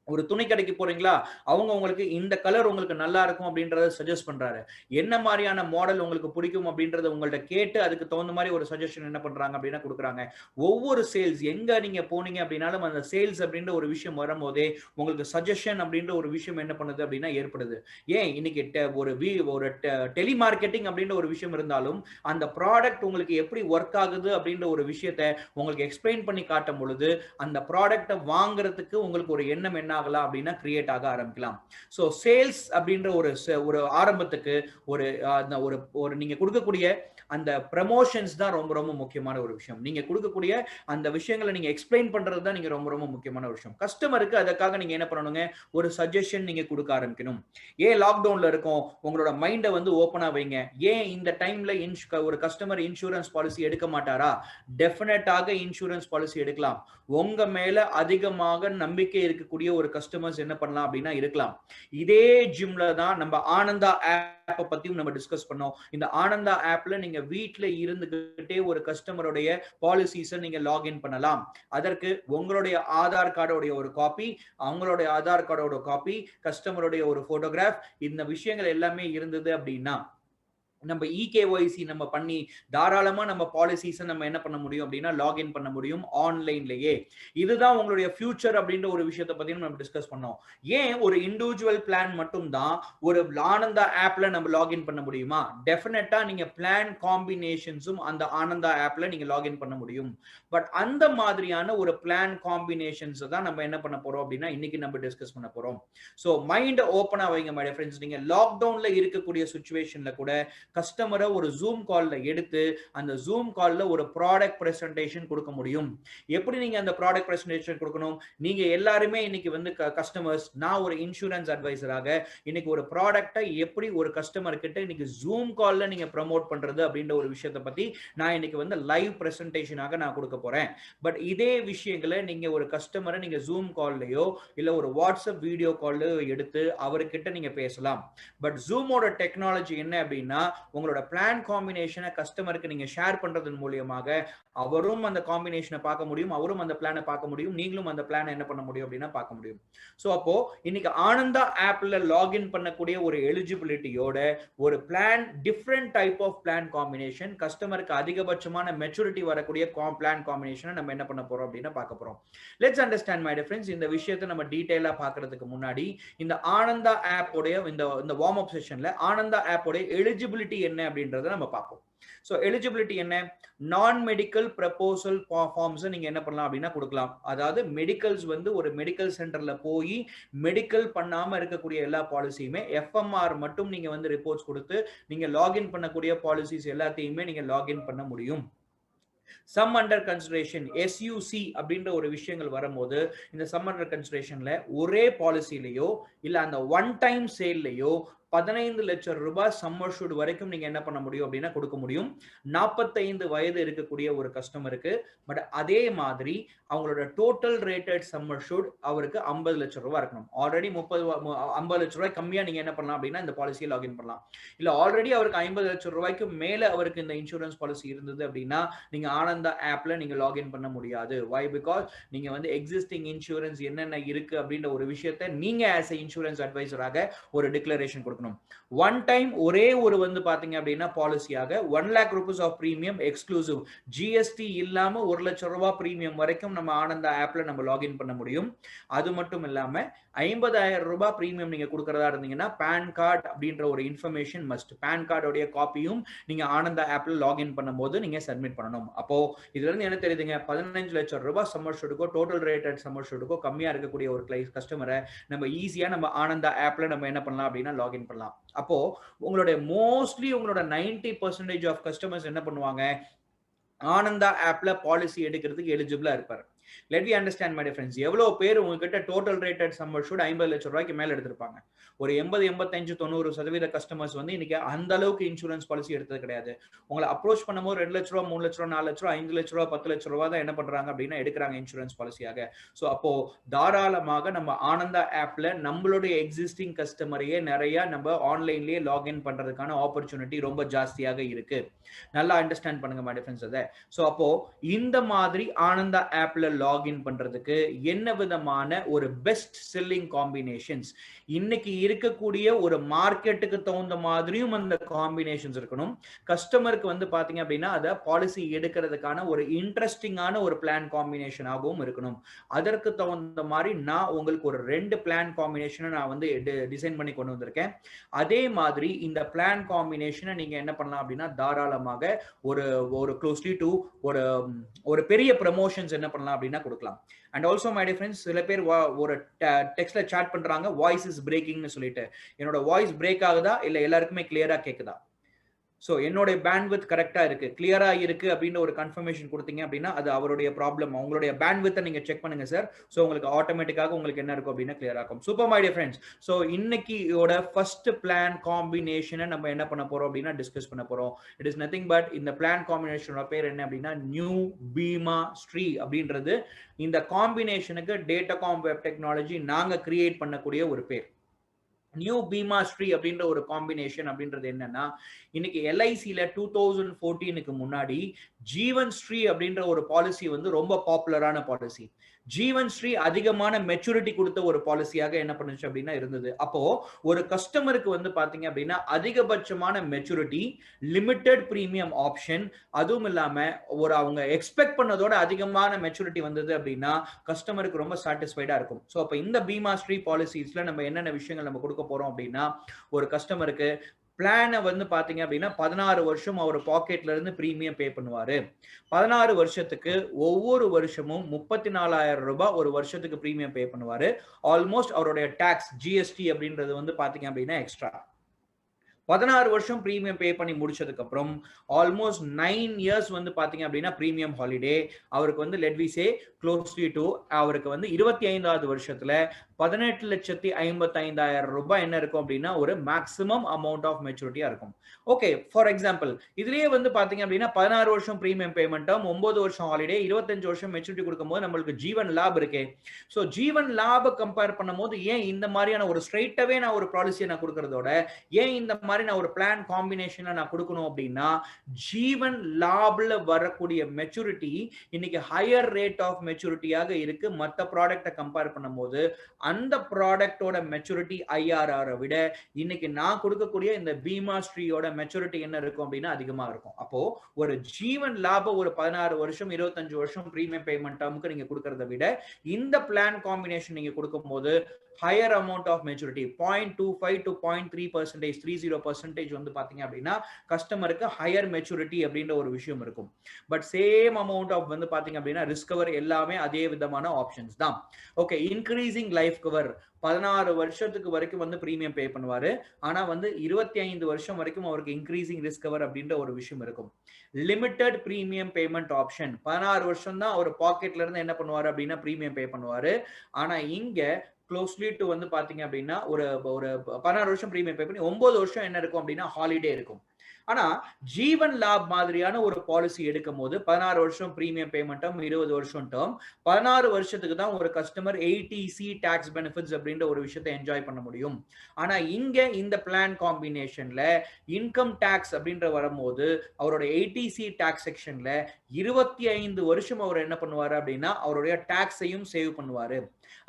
ஒரு துணி கடைக்கு போறீங்களா, அவங்க உங்களுக்கு இந்த கலர் உங்களுக்கு நல்லா இருக்கும் அப்படின்றத சஜஸ்ட் பண்றாரு. என்ன மாதிரியான மாடல் உங்களுக்கு பிடிக்கும் அப்படின்றத உங்கள்ட்ட கேட்டு அதுக்கு தகுந்த மாதிரி ஒரு சஜஷன் என்ன பண்றாங்க அப்படின்னா கொடுக்குறாங்க. ஒவ்வொரு சேல்ஸ் எங்க நீங்க போனீங்க அப்படின்னாலும் அந்த சேல்ஸ் அப்படின்ற ஒரு விஷயம் வரும்போதே உங்களுக்கு சஜஷன் அப்படின்ற ஒரு விஷயம் என்ன பண்ணுது அப்படின்னா ஏற்படுது. ஏன் இன்னைக்கு ஒரு டெலி மார்க்கெட்டிங் அப்படின்ற ஒரு விஷயம் இருந்தாலும் அந்த ப்ராடக்ட் உங்களுக்கு எப்படி ஒர்க் ஆகுது அப்படின்ற ஒரு விஷயத்த உங்களுக்கு எக்ஸ்பிளைன் பண்ணி காட்டும் பொழுது அந்த ப்ராடக்ட்டை வாங்குறதுக்கு உங்களுக்கு ஒரு எண்ணம் என்ன ஆகலாம் அப்படின்னா கிரியேட் ஆக ஆரம்பிக்கலாம். சோ சேல்ஸ் அப்படின்ற ஒரு ஆரம்பத்துக்கு ஒரு நீங்க கொடுக்கக்கூடிய அந்த ப்ரமோஷன்ஸ் தான் ரொம்ப ரொம்ப முக்கியமான ஒரு விஷயம். நீங்க கொடுக்கக்கூடிய அந்த விஷயங்களை நீங்க எக்ஸ்பிளைன் பண்றது தான் நீங்க ரொம்ப ரொம்ப முக்கியமான ஒரு விஷயம். கஸ்டமருக்கு அதுக்காக நீங்க என்ன பண்ணணுங்க, ஒரு சஜஷன் நீங்க கொடுக்க ஆரம்பிக்கணும். ஏன் லாக்டவுன்ல இருக்கும், உங்களோட மைண்டை வந்து ஓப்பனா வைங்க. ஏன் இந்த டைம்ல ஒரு கஸ்டமர் இன்சூரன்ஸ் பாலிசி எடுக்க மாட்டாரா? டெஃபினட்டாக இன்சூரன்ஸ் பாலிசி எடுக்கலாம். உங்க மேல அதிகமாக நம்பிக்கை இருக்கக்கூடிய ஒரு கஸ்டமர்ஸ் என்ன பண்ணலாம் அப்படின்னா இருக்கலாம். இதே ஜிம்ல தான் நம்ம ஆனந்தா ஆப் பத்தியும் நம்ம டிஸ்கஸ் பண்ணோம். இந்த ஆனந்தா ஆப்ல நீங்க வீட்ல இருந்துகிட்டே ஒரு கஸ்டமருடைய பாலிசிஸை நீங்க லாகின் பண்ணலாம். அதற்கு உங்களுடைய ஆதார் கார்டோடைய ஒரு காப்பி, அவங்களுடைய ஆதார் கார்டோட காப்பி, கஸ்டமருடைய ஒரு போட்டோகிராஃப், இந்த விஷயங்கள் எல்லாமே இருந்தது அப்படின்னா நம்ம இகேஒய்சி நம்ம பண்ணி தாராளமா நம்ம பாலிசிஸை நம்ம என்ன பண்ண முடியும் அப்படின்னா லாகின் பண்ண முடியும் ஆன்லைன்லயே. இதுதான் உங்களுடைய ஃபியூச்சர் அப்படின்ற ஒரு விஷயத்தை பத்தி நம்ம டிஸ்கஸ் பண்ணோம். ஏன் ஒரு இண்டிவிஜுவல் பிளான் மட்டும் தான் ஒரு ஆனந்தா ஆப்ல நம்ம லாகின் பண்ண முடியுமா? டெஃபினட்டா நீங்க பிளான் காம்பினேஷன்ஸும் அந்த ஆனந்தா ஆப்ல நீங்க லாகின் பண்ண முடியும். பட் அந்த மாதிரியான ஒரு பிளான் காம்பினேஷன்ஸ் தான் நம்ம என்ன பண்ண போறோம் அப்படின்னா இன்னைக்கு நம்ம டிஸ்கஸ் பண்ண போறோம். சோ மைண்ட் ஓப்பனா வைங்க மை டியர் ஃப்ரெண்ட்ஸ். நீங்க லாக்டவுன்ல இருக்கக்கூடிய சிச்சுவேஷன்ல கூட கஸ்டமரை ஒரு ஜூம் கால்ல எடுத்து அந்த ஜூம் கால்ல ஒரு ப்ராடக்ட் பிரசன்டேஷன் கொடுக்க முடியும். எப்படி நீங்க அந்த ப்ராடக்ட் பிரசன்டேஷன் கொடுக்கணும், நீங்க எல்லாருமே இன்னைக்கு வந்து கஸ்டமர்ஸ், நான் ஒரு இன்சூரன்ஸ் அட்வைசராக இன்னைக்கு ஒரு ப்ராடக்ட்டை எப்படி ஒரு கஸ்டமர் கிட்ட இன்னைக்கு ஜூம் கால்ல நீங்க ப்ரமோட் பண்றது அப்படின்ற ஒரு விஷயத்தை பத்தி நான் இன்னைக்கு வந்து லைவ் பிரசன்டேஷனாக நான் கொடுக்க போறேன். பட் இதே விஷயங்களை நீங்க ஒரு கஸ்டமரை நீங்க ஜூம் கால்லயோ இல்ல ஒரு வாட்ஸ்அப் வீடியோ கால்லயோ எடுத்து அவர்கிட்ட நீங்க பேசலாம். பட் ஜூமோட டெக்னாலஜி என்ன அப்படின்னா உங்களோட பிளான் காம்பினேஷனை கஸ்டமருக்கு நீங்க ஷேர் பண்றதன் மூலமாக அவரும் அந்த காம்பினேஷனை பார்க்க முடியும், அவரும் அந்த பிளானை பார்க்க முடியும், நீங்களும் அந்த பிளானை என்ன பண்ண முடியும் அப்படின்னா பார்க்க முடியும். சோ அப்போ இன்னைக்கு ஆனந்தா ஆப்ல லாகின் பண்ணக்கூடிய ஒரு எலிஜிபிலிட்டியோட ஒரு plan, different type of plan combination, கஸ்டமருக்கு அதிகபட்சமான மெச்சூரிட்டி வரக்கூடிய பிளான் காம்பினேஷனை நம்ம என்ன பண்ண போறோம் அப்படின்னா பார்க்க போறோம். Let's understand my dear friends. இந்த விஷயத்தை நம்ம டீடைலா பார்க்கிறதுக்கு முன்னாடி இந்த ஆனந்தா ஆப்போடைய இந்த வார்ம் அப் செஷன்ல ஆனந்தா ஆப்போடைய எலிஜிபிலிட்டி என்ன அப்படின்றத நம்ம பார்ப்போம். சோ எலிஜிபிலிட்டி என்ன, நான் மெடிக்கல் ப்ரப்போசல் ஃபார்ம்ஸ் நீங்க என்ன பண்ணலாம் அப்படின்னா கொடுக்கலாம். அதாவது மெடிக்கல்ஸ் வந்து ஒரு மெடிக்கல் சென்டர்ல போய் மெடிக்கல் பண்ணாம இருக்கக்கூடிய எல்லா பாலிசியுமே எஃப்எம்ஆர் மட்டும் நீங்க வந்து ரிப்போர்ட்ஸ் கொடுத்து நீங்க லாகின் பண்ணக்கூடிய பாலிசிஸ் எல்லாத்தையுமே நீங்க லாகின் பண்ண முடியும். சம் அண்டர் கன்சிடரேஷன் SUC அப்படின்ற ஒரு விஷயங்கள் வரும்போது இந்த சம் அண்டர் கன்சிடரேஷன்ல ஒரே பாலிசிலையோ இல்ல அந்த ஒன் டைம் சேல்லையோ 15 லட்சம் ரூபாய் சம்மர்ஷூட் வரைக்கும் நீங்க என்ன பண்ண முடியும் அப்படின்னா கொடுக்க முடியும் 45 வயது இருக்கக்கூடிய ஒரு கஸ்டமருக்கு. பட் அதே மாதிரி அவங்களோட டோட்டல் ரேட்டட் சம்மர்ஷூட் அவருக்கு 50 லட்சம் ரூபாய் இருக்கணும். ஆல்ரெடி 50 லட்சம் ரூபாய் கம்மியா நீங்க என்ன பண்ணலாம் அப்படின்னா இந்த பாலிசியை லாகின் பண்ணலாம். இல்ல ஆல்ரெடி அவருக்கு 50 லட்சம் ரூபாய்க்கு மேல அவருக்கு இந்த இன்சூரன்ஸ் பாலிசி இருந்தது அப்படின்னா நீங்க ஆனந்தா ஆப்ல நீங்க லாகின் பண்ண முடியாது. வை? பிகாஸ் நீங்க வந்து எக்ஸிஸ்டிங் இன்சூரன்ஸ் என்னென்ன இருக்கு அப்படின்ற ஒரு விஷயத்தை நீங்க ஆஸ் எ இன்சூரன்ஸ் அட்வைசராக ஒரு டிக்ளரேஷன் கொடுக்கணும். ஒன் டைம் ஒரே ஒரு வந்து பாத்தீங்க அப்படின்னா பாலிசியாக 1 lakh rupees of premium exclusive GST இல்லாம 1 லட்சம் ரூபாய் பிரீமியம் வரைக்கும் நம்ம ஆனந்தா ஆப்ல நம்ம லாகின் பண்ண முடியும். அது மட்டும் இல்லாம 50,000 ரூபாய் பிரீமியம் நீங்க கொடுக்கறதா இருந்தீங்கன்னா பேன் கார்டு அப்படின்ற ஒரு இன்ஃபர்மேஷன் மஸ்ட். பேன் கார்டோடைய காப்பியும் நீங்க ஆனந்தா ஆப்ல லாகின் பண்ணும்போது நீங்க சப்மிட் பண்ணணும். அப்போ இதுல இருந்து என்ன தெரியுதுங்க, 15 லட்சம் ரூபாய் சம்மர்ஷூட்டுக்கோ டோட்டல் ரேட்டட் சம்மர்ஷூட்டுக்கோ கம்மியா இருக்கக்கூடிய ஒரு கஸ்டமரை நம்ம ஈஸியா நம்ம ஆனந்தா ஆப்ல நம்ம என்ன பண்ணலாம் அப்படின்னா லாகின் பண்ணலாம். அப்போ உங்களுடைய மோஸ்ட்லி உங்களோட 90% ஆஃப் கஸ்டமர்ஸ் என்ன பண்ணுவாங்க, ஆனந்தா ஆப்ல பாலிசி எடுக்கிறதுக்கு எலிஜிபிளா இருப்பாரு. Let we understand my dear friends, எவ்வளவு பேர் உங்ககிட்ட டோட்டல் ரேட்டட் சம்மர்ஷூட் 50 லட்சம் ரூபாய்க்கு மேல எடுத்திருப்பாங்க. ஒரு 80, 85, 90% கஸ்டமர்ஸ் வந்து இன்னைக்கு அந்த அளவுக்கு இன்சூரன்ஸ் பாலிசி எடுத்தது கிடையாது. உங்களை அப்ரோச் பண்ணும்போது 2 லட்ச ரூபா, 3 லட்ச ரூபா, 4 லட்ச ரூபா, 5 லட்ச ரூபா, 10 லட்ச ரூபா தான் என்ன பண்றாங்க அப்படின்னா எடுக்கிறாங்க இன்சூரன்ஸ் பாலிசியாக. ஸோ அப்போ தாராளமாக நம்ம ஆனந்தா ஆப்ல நம்மளுடைய எக்ஸிஸ்டிங் கஸ்டமரையே நிறைய நம்ம ஆன்லைன்லயே லாகின் பண்றதுக்கான ஆப்பர்ச்சுனிட்டி ரொம்ப ஜாஸ்தியாக இருக்கு. நல்லா அண்டர்ஸ்டாண்ட் பண்ணுங்க மை டியர் ஃப்ரெண்ட்ஸ் அதை. ஸோ அப்போ இந்த மாதிரி ஆனந்தா ஆப்ல லாகின் பண்றதுக்கு என்ன விதமான ஒரு பெஸ்ட் செல்லிங் காம்பினேஷன்ஸ், இன்னைக்கு இருக்கக்கூடிய ஒரு மார்க்கெட்டுக்கு தகுந்த மாதிரியும் அந்த காம்பினேஷன்ஸ் இருக்கணும். கஸ்டமருக்கு வந்து பாத்தீங்க அப்படின்னா அதை பாலிசி எடுக்கிறதுக்கான ஒரு இன்ட்ரெஸ்டிங்கான ஒரு பிளான் காம்பினேஷன் ஆகவும் இருக்கணும். அதற்கு தகுந்த மாதிரி நான் உங்களுக்கு ஒரு 2 பிளான் காம்பினேஷனை நான் வந்து டிசைன் பண்ணி கொண்டு வந்திருக்கேன். அதே மாதிரி இந்த பிளான் காம்பினேஷனை நீங்க என்ன பண்ணலாம் அப்படின்னா தாராளமாக ஒரு க்ளோஸ்லி டு ஒரு பெரிய ப்ரமோஷன்ஸ் என்ன பண்ணலாம் அப்படின்னா கொடுக்கலாம். And also my dear friends, சில பேர் ஒரு டெக்ஸ்ட்ல சாட் பண்றாங்க வாய்ஸ் இஸ் பிரேக்கிங்னு சொல்லிட்டு. என்னோட வாய்ஸ் பிரேக் ஆகுதா இல்ல எல்லாருக்குமே கிளியரா கேக்குதா? ஸோ என்னோட பேண்ட்வித் கரெக்டா இருக்கு, கிளியரா இருக்கு அப்படின்னு ஒரு கன்ஃபர்மேஷன் கொடுத்தீங்க அப்படின்னா அது அவருடைய ப்ராப்ளம். உங்களுடைய பேண்ட்வித்தை நீங்க செக் பண்ணுங்க சார். ஸோ உங்களுக்கு ஆட்டோமேட்டிக்காக உங்களுக்கு என்ன இருக்கும் அப்படின்னா கிளியர் ஆகும். Super my dear friends. So இன்னைக்கியோட ஃபர்ஸ்ட் பிளான் காம்பினேஷனை நம்ம என்ன பண்ண போறோம் அப்படின்னா டிஸ்கஸ் பண்ண போறோம். இட் இஸ் நத்திங் பட் இந்த பிளான் காம்பினேஷனோட பேர் என்ன அப்படின்னா நியூ பீமா ஸ்ரீ அப்படின்றது. இந்த காம்பினேஷனுக்கு டேட்டாகாம் வெப் டெக்னாலஜி நாங்க கிரியேட் பண்ணக்கூடிய ஒரு பேர். நியூ பீமா ஸ்ரீ அப்படின்ற ஒரு காம்பினேஷன் அப்படின்றது என்னன்னா, இன்னைக்கு எல்ஐசில 2014க்கு முன்னாடி ஜீவன் ஸ்ரீ அப்படின்ற ஒரு பாலிசி வந்து ரொம்ப பாப்புலரான பாலிசி. ஜீவன் ஸ்ரீ அதிகமான மெச்சூரிட்டி கொடுத்த ஒரு பாலிசியாக என்ன பண்ணுச்சு அப்படின்னா இருந்தது. அப்போ ஒரு கஸ்டமருக்கு வந்து பாத்தீங்க அப்படின்னா அதிகபட்சமான மெச்சூரிட்டி, லிமிடெட் பிரீமியம் ஆப்ஷன், அதுவும் இல்லாம அவங்க எக்ஸ்பெக்ட் பண்ணதோட அதிகமான மெச்சூரிட்டி வந்தது அப்படின்னா கஸ்டமருக்கு ரொம்ப சாட்டிஸ்ஃபைடா இருக்கும். ஸோ அப்போ இந்த பீமா ஸ்ரீ பாலிசிஸ்ல நம்ம என்னென்ன விஷயங்கள் நம்ம கொடுக்க போறோம் அப்படின்னா, ஒரு கஸ்டமருக்கு பிளானை வந்து பாத்தீங்க அப்படின்னா 16 வருஷம் அவர் பாக்கெட்ல இருந்து பிரீமியம் பே பண்ணுவாரு. 16 வருஷத்துக்கு ஒவ்வொரு வருஷமும் 34,000 ரூபாய் ஒரு வருஷத்துக்கு பிரீமியம் பே பண்ணுவாரு. ஆல்மோஸ்ட் அவருடைய டாக்ஸ் ஜிஎஸ்டி அப்படின்றது வந்து பாத்தீங்க அப்படின்னா எக்ஸ்ட்ரா. 16 வருஷம் பிரீமியம் பே பண்ணி முடிச்சதுக்கு அப்புறம் ஆல்மோஸ்ட் 9 இயர்ஸ் வந்து பாத்தீங்க அப்படின்னா பிரீமியம் ஹாலிடே அவருக்கு வந்து let we say closely to அவருக்கு வந்து 25வது வருஷத்துல 18,55,000 ரூபாய் என்ன இருக்கும் அப்படின்னா ஒரு மேக்ஸிமம் அமௌண்ட் ஆஃப் மெச்சூரிட்டியா இருக்கும். ஓகே, ஃபார் எக்ஸாம்பிள் இதுலயே வந்து பாத்தீங்க அப்படின்னா 16 வருஷம் பிரீமியம் பேமெண்ட்டும் 9 வருஷம் ஹாலிடே 25 வருஷம் மெச்சூரிட்டி கொடுக்கும்போது நம்மளுக்கு ஜீவன் லாப் இருக்கே. ஸோ ஜீவன் லாப கம்பேர் பண்ணும்போது ஏன் இந்த மாதிரியான ஒரு ஸ்ட்ரைட்டாவே நான் ஒரு பாலிசியை நான் கொடுக்கறதோட ஏன் இந்த மாதிரி நான் ஒரு பிளான் காம்பினேஷனை நான் கொடுக்கணும் அப்படின்னா, ஜீவன் லாப்ல வரக்கூடிய மெச்சூரிட்டி இன்னைக்கு ஹையர் ரேட் ஆஃப் மெச்சூரிட்டியாக இருக்கு. மற்ற ப்ராடக்ட்டை கம்பேர் பண்ணும்போது அந்த ப்ராடக்டோட மெச்சூரிட்டி ஐஆர்ஆரை விட இன்னைக்கு நான் கொடுக்கக்கூடிய இந்த பீமா ஸ்ரீயோட மெச்சூரிட்டி என்ன இருக்கும் அப்படின்னா அதிகமா இருக்கும். அப்போ ஒரு ஜீவன் லாபம் ஒரு 16 வருஷம் 25 வருஷம் பிரீமியம் பேமெண்ட் டேர்முக்கு நீங்க கொடுக்கறத விட இந்த பிளான் காம்பினேஷன் நீங்க கொடுக்கும் போது higher amount of maturity 0.25 to 0.3% 30% வந்து பாத்தீங்க அப்படின்னா கஸ்டமருக்கு ஹையர் மெச்சூரிட்டி அப்படின்ற ஒரு விஷயம் இருக்கும். பட் சேம் அமௌண்ட் ஆஃப் வந்து பாத்தீங்க அப்படின்னா ரிஸ்க் கவர் எல்லாமே அதே விதமான ஆப்ஷன்ஸ் தான். ஓகே, இன்க்ரீசிங் லைஃப் கவர் 16 வருஷத்துக்கு வரைக்கும் வந்து பிரீமியம் பே பண்ணுவாரு. ஆனா வந்து 25 வருஷம் வரைக்கும் அவருக்கு இன்க்ரீசிங் ரிஸ்க் கவர் அப்படின்ற ஒரு விஷயம் இருக்கும். லிமிட்டட் பிரீமியம் பேமெண்ட் ஆப்ஷன் 16 வருஷம் தான் அவர் பாக்கெட்ல இருந்து என்ன பண்ணுவாரு அப்படின்னா பிரீமியம் பே பண்ணுவாரு. ஆனா இங்க க்ளோஸ்லி டு வந்து பாத்தீங்க அப்படின்னா ஒரு 16 வருஷம் பிரீமியம் பே பண்ணி 9 வருஷம் என்ன இருக்கும் அப்படின்னா ஹாலிடே இருக்கும். ஆனா ஜீவன் லாப் மாதிரியான ஒரு பாலிசி எடுக்கும் போது 16 வருஷம் பிரீமியம் பேமெண்ட்டும் 20 வருஷம் டேர்ம் 16 வருஷத்துக்கு தான் ஒரு கஸ்டமர் 80C டாக்ஸ் பெனிஃபிட்ஸ் அப்படின்ற ஒரு விஷயத்தை என்ஜாய் பண்ண முடியும். ஆனா இங்க இந்த பிளான் காம்பினேஷன்ல இன்கம் டாக்ஸ் அப்படின்ற வரும்போது அவரோட 80C டாக்ஸ் செக்ஷன்ல 25 வருஷம் அவர் என்ன பண்ணுவாரு அப்படின்னா அவருடைய டாக்ஸையும் சேவ் பண்ணுவாரு.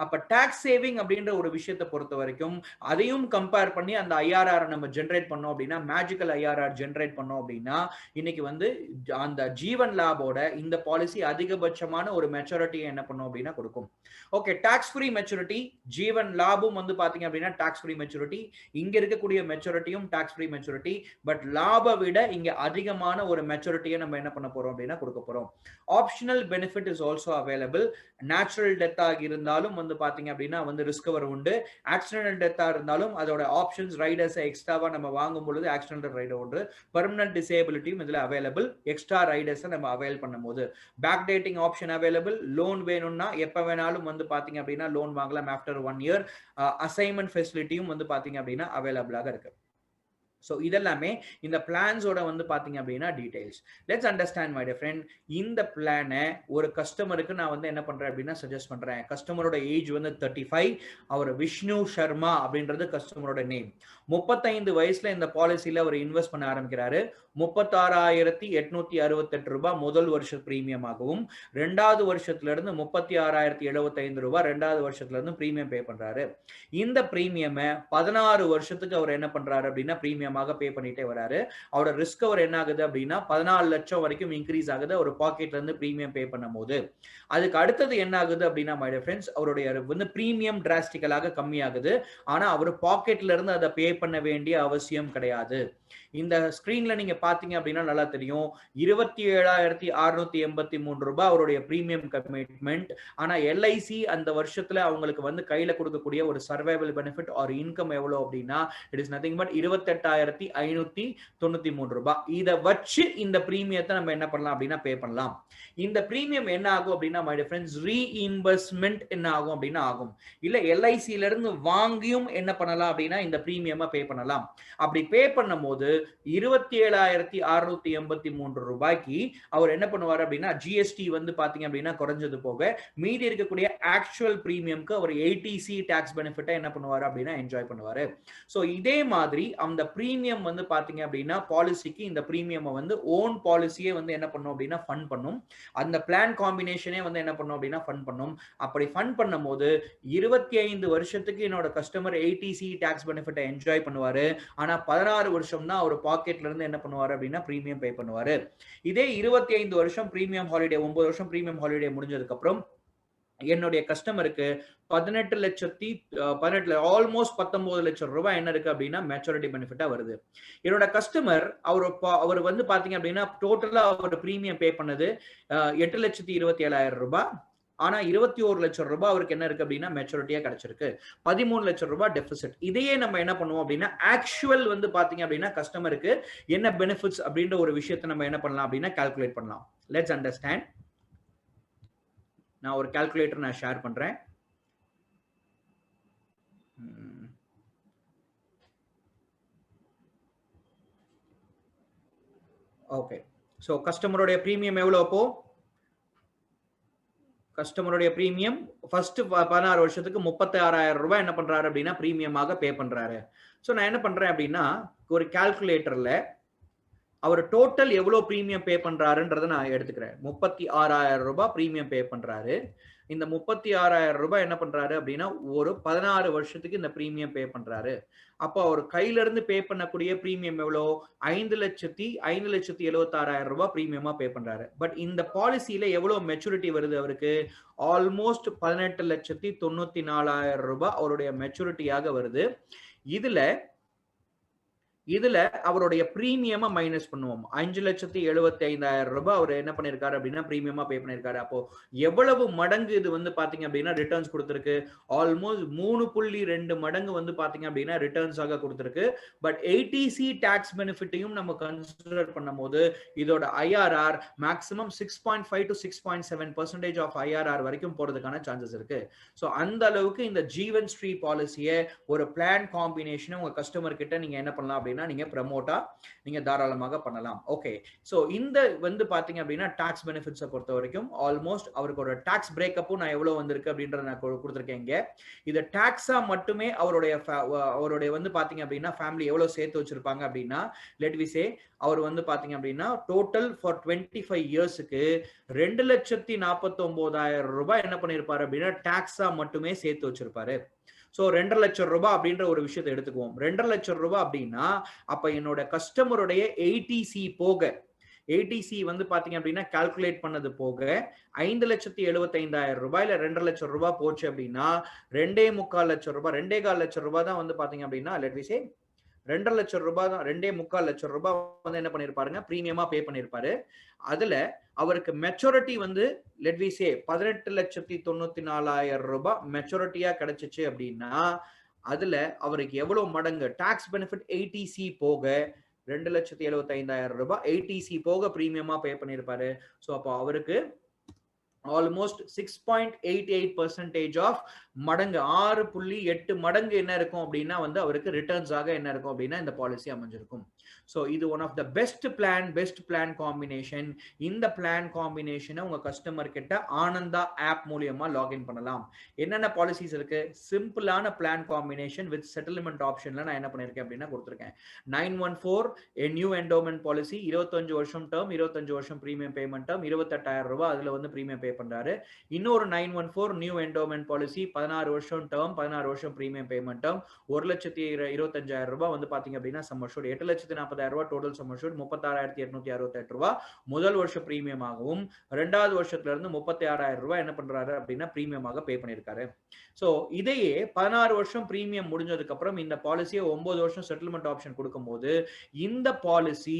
அப்ப டாக்ஸ் சேவிங் அப்படின்ற ஒரு விஷயத்தை பொறுத்த வரைக்கும் அதையும் கம்பேர் பண்ணி அந்த ஐஆர்ஆர் நம்ம ஜெனரேட் பண்ணோம் அப்படின்னா மேஜிக்கல் ஐஆர்ஆர் ஜெனரேட் பண்ணோம் அப்படின்னா இன்னைக்கு வந்து அந்த ஜீவன் லாபோட இந்த பாலிசி அதிகபட்சமான ஒரு மெச்சூரிட்டியை என்ன பண்ணும் அப்படின்னா கொடுக்கும். ஓகே, டாக்ஸ் ஃப்ரீ மெச்சூரிட்டி ஜீவன் லாபம் வந்து பாத்தீங்க அப்படின்னா டாக்ஸ் ஃப்ரீ மெச்சூரிட்டி, இங்க இருக்கக்கூடிய மெச்சூரிட்டியும் டாக்ஸ் ஃப்ரீ மெச்சூரிட்டி. பட் லாப விட இங்க அதிகமான ஒரு மெச்சூரிட்டியை நம்ம என்ன பண்ண போறோம் அப்படின்னா கொடுக்க போறோம். Optional benefit is also available. Natural death ஆகி இருந்தாலும் வந்து பாத்தீங்க அப்படின்னா வந்து ரிஸ்க் கவர் உண்டு. ஆக்சிடென்டல் டெத்தா இருந்தாலும் அதோட ஆப்ஷன்ஸ் ரைடர்ஸ் எக்ஸ்ட்ராவா நம்ம வாங்கும் பொழுது ஆக்சிடென்டல் ரைடர் உண்டு. பெர்மனன்ட் டிசேபிலிட்டியும் இதுல அவைலபிள். எக்ஸ்ட்ரா ரைடர்ஸ் நம்ம அவைல் பண்ணும்போது back dating option available. Loan வேணும்னா எப்ப வேணாலும் வந்து பாத்தீங்க அப்படின்னா லோன் வாங்கலாம் ஆஃப்டர் 1 இயர். அசைன்மெண்ட் ஃபெசிலிட்டியும் வந்து பாத்தீங்க அப்படின்னா அவைலபிளாக இருக்கு. ஸோ இதெல்லாமே இந்த பிளான்ஸோட வந்து பாத்தீங்க அப்படின்னா details. Let's understand my dear friend. இந்த பிளானை ஒரு கஸ்டமருக்கு நான் வந்து என்ன பண்றேன் அப்படின்னா சஜஸ்ட் பண்றேன். கஸ்டமரோட ஏஜ் வந்து 35. அவர் விஷ்ணு சர்மா அப்படின்றது கஸ்டமரோட நேம். 35 வயசுல இந்த பாலிசியில அவர் இன்வெஸ்ட் பண்ண ஆரம்பிக்கிறாரு. 36,868 ரூபாய் முதல் வருஷ பிரீமியம் ஆகவும், 2வது வருஷத்துல இருந்து 36,075 ரூபாய் 2வது வருஷத்துல இருந்து பிரீமியம் பே பண்றாரு. இந்த பிரீமியம் 16 வருஷத்துக்கு அவர் என்ன பண்றாரு அப்படின்னா பிரீமியமாக பே பண்ணிட்டே வராரு. அவரோட ரிஸ்க் கவர் என்ன ஆகுது அப்படின்னா 14 லட்சம் வரைக்கும் இன்க்ரீஸ் ஆகுது அவர் பாக்கெட்ல இருந்து பிரீமியம் பே பண்ணும் போது. அதுக்கு அடுத்தது என்ன ஆகுது அப்படின்னா மை டியர் ஃப்ரெண்ட்ஸ் அவருடைய வந்து பிரீமியம் டிராஸ்டிக்கலாக கம்மியாகுது. ஆனா அவர் பாக்கெட்ல இருந்து அதை பே பண்ண வேண்டிய அவசியம் கிடையாது. இந்த ஸ்கிரீன்ல நீங்க பாத்தீங்க அப்படின்னா நல்லா தெரியும். 27,683 ரூபாய் அவருடைய பிரீமியம் கமிட்மெண்ட். ஆனா எல்ஐசி அந்த வருஷத்துல அவங்களுக்கு வந்து கையில கொடுக்கக்கூடிய ஒரு சர்வைவல் பெனிஃபிட் ஆர் இன்கம் எவ்வளவு அப்படின்னா இட் இஸ் நதிங் பட் 28,593 ரூபாய். இதை வச்சு இந்த பிரீமியத்தை நம்ம என்ன பண்ணலாம் அப்படின்னா பே பண்ணலாம். இந்த பிரீமியம் என்ன ஆகும் அப்படின்னா மை டியர் ஃப்ரெண்ட்ஸ் ரீஇன்பர்ஸ்மெண்ட் என்ன ஆகும் அப்படின்னா ஆகும். இல்ல எல்ஐசில இருந்து வாங்கியும் என்ன பண்ணலாம் அப்படின்னா இந்த பிரீமியமா பே பண்ணலாம். அப்படி பே பண்ணும் போது 27,683 ரூபாய்க்கு அவர் என்ன பண்ணுவார் அப்படின்னா ஜிஎஸ்டி வந்து பாத்தீங்க அப்படின்னா குறைஞ்சது போக மீதி இருக்கக்கூடிய ஆக்சுவல் பிரீமியம்க்கு அவர் 80C டாக்ஸ் பெனிஃபிட்டை என்ன பண்ணுவாரு அப்படின்னா என்ஜாய் பண்ணுவாரு. சோ இதே மாதிரி அந்த பிரீமியம் வந்து பாத்தீங்க அப்படின்னா பாலிசிக்கு இந்த பிரீமியம் வந்து ஓன் பாலிசியே வந்து என்ன பண்ணும் அப்படின்னா ஃபண்ட் பண்ணும். அந்த பிளான் காம்பினேஷனே வந்து என்ன பண்ணும் அப்படின்னா ஃபண்ட் பண்ணும். அப்படி ஃபண்ட் பண்ணும் போது 25 வருஷத்துக்கு என்னோட கஸ்டமர் 80C டாக்ஸ் பெனிஃபிட்டை என்ஜாய் பண்ணுவாரு. ஆனா 16 வருஷம் தான் அவர் பாக்கெட்ல இருந்து என்ன பண்ணுவாரு அப்படின்னா பிரீமியம் பே பண்ணுவாரு. இதே 25 வருஷம் பிரீமியம் ஹாலிடே 9 வருஷம் பிரீமியம் ஹாலிடே முடிஞ்சதுக்கு அப்புறம் என்னுடைய கஸ்டமருக்கு 18 ஆல்மோஸ்ட் 19 லட்சம் ரூபாய் என்ன இருக்கு அப்படின்னா மெச்சூரிட்டி பெனிஃபிட்டா வருது. என்னோட கஸ்டமர் அவர் வந்து பாத்தீங்க அப்படின்னா டோட்டலா அவர் பிரீமியம் பே பண்ணது 8,27,000 ரூபாய். ஆனா 21 லட்சம் ரூபாய் அவருக்கு என்ன இருக்கு அப்படின்னா மெச்சூரிட்டியா கிடைச்சிருக்கு. 13 லட்சம் ரூபாய் டெபிசிட். இதையே நம்ம என்ன பண்ணுவோம் அப்படின்னா ஆக்சுவல் வந்து பாத்தீங்க அப்படின்னா கஸ்டமருக்கு என்ன பெனிஃபிட்ஸ் அப்படின்ற ஒரு விஷயத்தை நம்ம என்ன பண்ணலாம் அப்படின்னா கால்குலேட் பண்ணலாம். Let's understand. நான் ஒரு கால்குலேட்டர் நான் ஷேர் பண்றேன். ஓகே, சோ கஸ்டமருடைய பிரீமியம் எவ்வளவு? அப்போ கஸ்டமருடைய பிரீமியம் ஃபர்ஸ்ட் 16 வருஷத்துக்கு 36,000 ரூபாய் என்ன பண்றாரு அப்படின்னா பிரீமியமாக பே பண்றாரு. சோ நான் என்ன பண்றேன் அப்படின்னா ஒரு கால்குலேட்டர்ல அவர் டோட்டல் எவ்வளவு பிரீமியம் பே பண்றாருன்றதை நான் எடுத்துக்கிறேன். 36,000 ரூபாய் பிரீமியம் பே பண்றாரு. இந்த 36,000 ரூபாய் என்ன பண்றாரு அப்படின்னா ஒரு 16 வருஷத்துக்கு இந்த பிரீமியம் பே பண்றாரு. அப்போ அவர் கையில இருந்து பே பண்ணக்கூடிய பிரீமியம் எவ்வளோ? 5,76,000 ரூபாய் பிரீமியமா பே பண்றாரு. பட் இந்த பாலிசியில எவ்வளவு மெச்சூரிட்டி வருது அவருக்கு? ஆல்மோஸ்ட் 18,94,000 ரூபாய் அவருடைய மெச்சூரிட்டியாக வருது. இதுல அவருடைய பிரீமியமா மைனஸ் பண்ணுவோம். 5,75,000 ரூபாய் அவர் என்ன பண்ணிருக்காரு அப்படின்னா பிரீமியமா பே பண்ணிருக்காரு. அப்போ எவ்வளவு மடங்கு இது வந்து பாத்தீங்க அப்படின்னா ரிட்டர்ன்ஸ் கொடுத்திருக்கு? ஆல்மோஸ்ட் 3.2 மடங்கு வந்து பாத்தீங்க அப்படின்னா ரிட்டர்ன்ஸ் ஆக கொடுத்திருக்கு. பட் ஏடிசி டாக்ஸ் பெனிஃபிட்டையும் நம்ம கன்சிடர் பண்ணும்போது இதோட IRR maximum 6.5 to 6.7% of IRR வரைக்கும் போறதுக்கான சான்சஸ் இருக்கு. ஸோ அந்த அளவுக்கு இந்த ஜீவன் ஸ்ரீ பாலிசியை ஒரு பிளான் காம்பினேஷன் உங்க கஸ்டமர் கிட்ட நீங்க என்ன பண்ணலாம் அப்படின்னா நீங்க ப்ரமோட்டா நீங்க தாராளமாக பண்ணலாம். ஓகே, சோ இந்த வந்து பாத்தீங்க அப்படின்னா டாக்ஸ் பெனிஃபிட்ஸை பொறுத்த வரைக்கும் ஆல்மோஸ்ட் அவருக்கு ஒரு டாக்ஸ் பிரேக்கப்பும் நான் எவ்வளவு வந்திருக்கு அப்படின்றத நான் கொடுத்துருக்கேன். இங்க இது டாக்ஸா மட்டுமே அவருடைய வந்து பாத்தீங்க அப்படின்னா ஃபேமிலி எவ்வளவு சேர்த்து வச்சிருப்பாங்க அப்படின்னா லெட் வி சே அவர் வந்து பாத்தீங்க அப்படின்னா டோட்டல் ஃபார் 25 இயர்ஸ்க்கு 2,49,000 ரூபாய் என்ன பண்ணிருப்பாரு அப்படின்னா டாக்ஸா மட்டுமே சேர்த்து வச்சிருப்பாரு. சோ 2.5 லட்சம் ரூபாய் அப்படின்ற ஒரு விஷயத்தை எடுத்துக்குவோம். 2.5 லட்சம் ரூபாய் அப்படின்னா அப்ப என்னோட கஸ்டமருடைய ஏடிசி போக ஏடிசி வந்து பாத்தீங்க அப்படின்னா கால்குலேட் பண்ணது போக 5,75,000 ரூபாயில 2.5 லட்சம் ரூபாய் போச்சு அப்படின்னா 2.25 லட்சம் ரூபாய் 2.25 லட்சம் ரூபாய் தான் வந்து பாத்தீங்க அப்படின்னா லெட் வி சே 2.5 லட்சம் ரூபாய் தான் 2.25 லட்சம் ரூபாய் வந்து என்ன பண்ணிருப்பாருங்க பிரீமியமா பே பண்ணிருப்பாரு. அதுல அவருக்கு மெச்சூரிட்டி வந்து லெட் வி சே 18,94,000 ரூபாய் மெச்சூரிட்டியா கிடைச்சிச்சு அப்படின்னா அதுல அவருக்கு எவ்வளவு மடங்கு டாக்ஸ் பெனிஃபிட் ஏடிசி போக 2,75,000 ரூபாய் ஏடிசி போக பிரீமியமா பே பண்ணிருப்பாரு. சோ அப்போ அவருக்கு ஆல்மோஸ்ட் 6.88% ஆஃப் மடங்கு 6.8 மடங்கு என்ன இருக்கும் அப்படின்னா வந்து அவருக்கு ரிட்டர்ன்ஸ் ஆக என்ன இருக்கும் அப்படின்னா இந்த பாலிசி அமைஞ்சிருக்கும். ஸோ இது one of the best plan combination. இந்த பிளான் காம்பினேஷனை உங்க கஸ்டமர் கிட்ட ஆனந்தா ஆப் மூலியமா லாகின் பண்ணலாம். என்னென்ன பாலிசிஸ் இருக்கு? சிம்பிளான பிளான் காம்பினேஷன் வித் செட்டில்மெண்ட் ஆப்ஷன்ல நான் என்ன பண்ணிருக்கேன் அப்படின்னா கொடுத்துருக்கேன். 914 நியூ என்டோமெண்ட் பாலிசி 25 வருஷம் டேர்ம் 25 வருஷம் பிரீமியம் பேமெண்ட் டேர்ம் 28,000 ரூபாய் அதுல வந்து பிரீமியம் பே பண்றாரு. இன்னொரு 914 நியூ என்டோமெண்ட் பாலிசி 16 வருஷம் டேர்ம் 16 வருஷம் பிரீமியம் பேமெண்ட் டேர்ம் 1,25,000 ரூபாய் வந்து பாத்தீங்க அப்படின்னா சம் அஷ்யூர்ட் 8,40,000 ரூபாய் டோட்டல் சம் அஷ்யூர்ட் 36,868 ரூபாய் முதல் வருஷ பிரீமியம் ஆகவும் 2வது வருஷத்துல இருந்து 36,000 ரூபாய் என்ன பண்றாரு அப்படின்னா பிரீமியமாக பே பண்ணிருக்காரு. சோ இதையே 16 வருஷம் பிரீமியம் முடிஞ்சதுக்கு அப்புறம் இந்த பாலிசியை 9 வருஷம் செட்டில்மெண்ட் ஆப்ஷன் கொடுக்கும்போது இந்த பாலிசி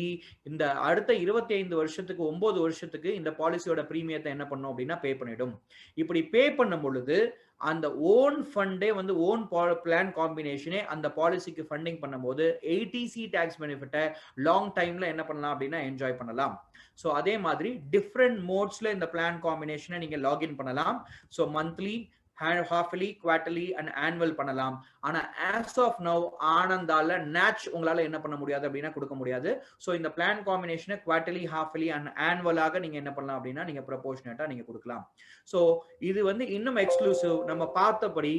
இந்த அடுத்த 25 வருஷத்துக்கு 9 வருஷத்துக்கு இந்த பாலிசியோட பிரீமியத்தை என்ன பண்ணும் அப்படின்னா பே பண்ணிடும். இப்படி பே பண்ணும் பொழுது அந்த ஓன் ஃபண்டே வந்து ஓன் பிளான் காம்பினேஷனே அந்த பாலிசிக்கு ஃபண்டிங் பண்ணும்போது ஏடிசி டாக்ஸ் பெனிஃபிட்டை லாங் டைம்ல என்ன பண்ணலாம் அப்படின்னா என்ஜாய் பண்ணலாம். ஸோ அதே மாதிரி டிஃப்ரெண்ட் மோட்ஸ்ல இந்த பிளான் காம்பினேஷனை நீங்க லாகின் பண்ணலாம். So monthly halfly quarterly and annual பண்ணலாம். ஆனா ஆஸ் ஆஃப் நவ் ஆனந்தால நேட்ச் உங்களால என்ன பண்ண முடியாது அப்படின்னா கொடுக்க முடியாது. ஸோ இந்த பிளான் காம்பினேஷனை குவார்டர்லி ஹாஃப்லி அண்ட் ஆனுவலாக நீங்க என்ன பண்ணலாம் அப்படின்னா நீங்க ப்ரொபோர்ஷனேட்டா நீங்க கொடுக்கலாம். ஸோ இது வந்து இன்னும் எக்ஸ்க்ளூசிவ். நம்ம பார்த்தபடி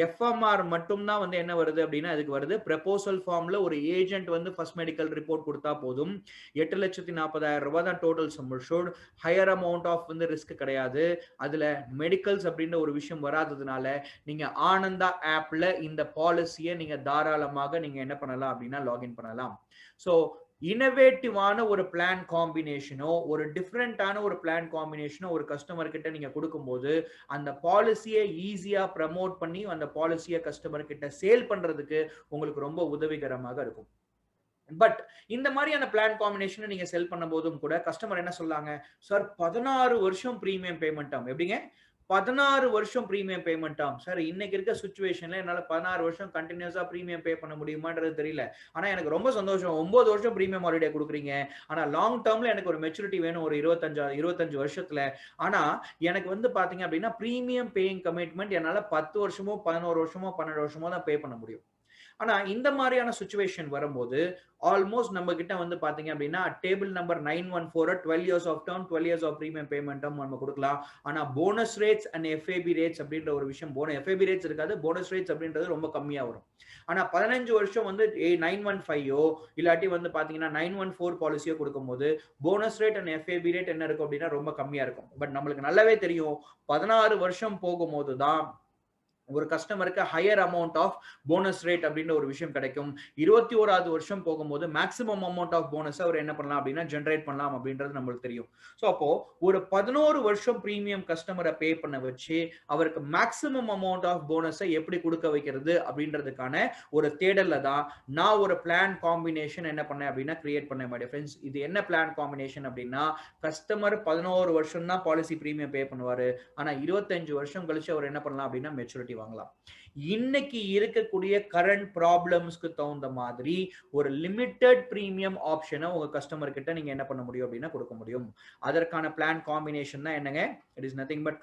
எஃப்எம்ஆர் மட்டும் தான் வந்து என்ன வருது அப்படின்னா இதுக்கு வருது. ப்ரப்போசல் ஃபார்ம்ல ஒரு ஏஜென்ட் வந்து ஃபர்ஸ்ட் மெடிக்கல் ரிப்போர்ட் கொடுத்தா போதும். 8,40,000 ரூபாய் தான் total sum assured. Higher amount of வந்து ரிஸ்க் கிடையாது. அதுல மெடிக்கல்ஸ் அப்படின்ற ஒரு விஷயம் வராததுனால நீங்க ஆனந்தா ஆப்ல இந்த பாலிசியை நீங்க தாராளமாக நீங்க என்ன பண்ணலாம் அப்படின்னா லாகின் பண்ணலாம். ஸோ இனோவேட்டிவான ஒரு பிளான் காம்பினேஷனோ ஒரு டிஃப்ரெண்டான ஒரு பிளான் காம்பினேஷனோ ஒரு கஸ்டமர் கிட்ட நீங்க கொடுக்கும்போது அந்த பாலிசியை ஈஸியா ப்ரமோட் பண்ணி அந்த பாலிசியை கஸ்டமர் கிட்ட சேல் பண்றதுக்கு உங்களுக்கு ரொம்ப உதவிகரமாக இருக்கும். பட் இந்த மாதிரியான பிளான் காம்பினேஷன் நீங்க செல் பண்ணும் போதும் கூட கஸ்டமர் என்ன சொல்லாங்க, சார் 16 வருஷம் பிரீமியம் பேமெண்ட் ஆகும். எப்படிங்க 16 வருஷம் பிரீமியம் பேமெண்ட் ஆகும் சார்? இன்னைக்கு இருக்க சிச்சுவேஷன்ல என்னால 16 வருஷம் கண்டினியூஸா பிரீமியம் பே பண்ண முடியுமான்றது தெரியல. ஆனா எனக்கு ரொம்ப சந்தோஷம் 9 வருஷம் பிரீமியம் ஹாலிடே கொடுக்குறீங்க. ஆனா லாங் டேர்ம்ல எனக்கு ஒரு மெச்சூரிட்டி வேணும் ஒரு 25 வருஷத்துல. ஆனா எனக்கு வந்து பாத்தீங்க அப்படின்னா பிரீமியம் பேயிங் கமிட்மெண்ட் என்னால 10 வருஷமோ 11 வருஷமோ 12 வருஷமோ தான் பே பண்ண முடியும். ஆனா இந்த மாதிரியான சுச்சுவேஷன் வரும்போது ஆல்மோஸ்ட் நம்ம கிட்ட வந்து பாத்தீங்க அப்படின்னா table number 914 12 years of term 12 years of premium பேமெண்ட்டும் நம்ம கொடுக்கலாம். ஆனா bonus rates and FAB rates அப்படின்ற ஒரு விஷயம், எஃப்ஏபி ரேட்ஸ் இருக்காது, போனஸ் ரேட்ஸ் அப்படின்றது ரொம்ப கம்மியா வரும். ஆனா 15 வருஷம் வந்து 915 இல்லாட்டி வந்து பாத்தீங்கன்னா 914 பாலிசியோ கொடுக்கும்போது bonus rate and FAB rate என்ன இருக்கும் அப்படின்னா ரொம்ப கம்மியா இருக்கும். பட் நம்மளுக்கு நல்லாவே தெரியும் 16 வருஷம் போகும்போது தான் ஒரு கஸ்டமருக்கு higher amount of bonus rate அப்படின்ற ஒரு விஷயம் கிடைக்கும். 21வது வருஷம் போகும்போது மேக்ஸிமம் அமௌண்ட் ஆஃப் போனஸ் அவர் என்ன பண்ணலாம் அப்படின்னா ஜெனரேட் பண்ணலாம் அப்படின்றது நம்மளுக்கு தெரியும். ஸோ அப்போ ஒரு 11 வருஷம் பிரீமியம் கஸ்டமரை பே பண்ண வச்சு அவருக்கு மேக்ஸிமம் அமௌண்ட் ஆஃப் போனஸை எப்படி கொடுக்க வைக்கிறது அப்படின்றதுக்கான ஒரு தேடல்ல தான் நான் ஒரு பிளான் காம்பினேஷன் என்ன பண்ணேன் அப்படின்னா கிரியேட் பண்ணேன். மை ஃப்ரெண்ட்ஸ், இது என்ன பிளான் காம்பினேஷன் அப்படின்னா கஸ்டமர் 11 வருஷம் தான் பாலிசி பிரீமியம் பே பண்ணுவாரு. ஆனா 25 வருஷம் கழிச்சு அவர் என்ன பண்ணலாம் அப்படின்னா மெச்சூரிட்டி வாங்கலாம். இன்னைக்கு இருக்கக்கூடிய கரண்ட் ப்ராப்ளம்ஸ்க்கு தகுந்த மாதிரி ஒரு லிமிட்டட் பிரீமியம் ஆப்ஷனை உங்க கஸ்டமர் கிட்ட நீங்க என்ன பண்ண முடியும் அப்படின்னா கொடுக்க முடியும். அதற்கான பிளான் காம்பினேஷன் தான் என்னங்க, it is nothing but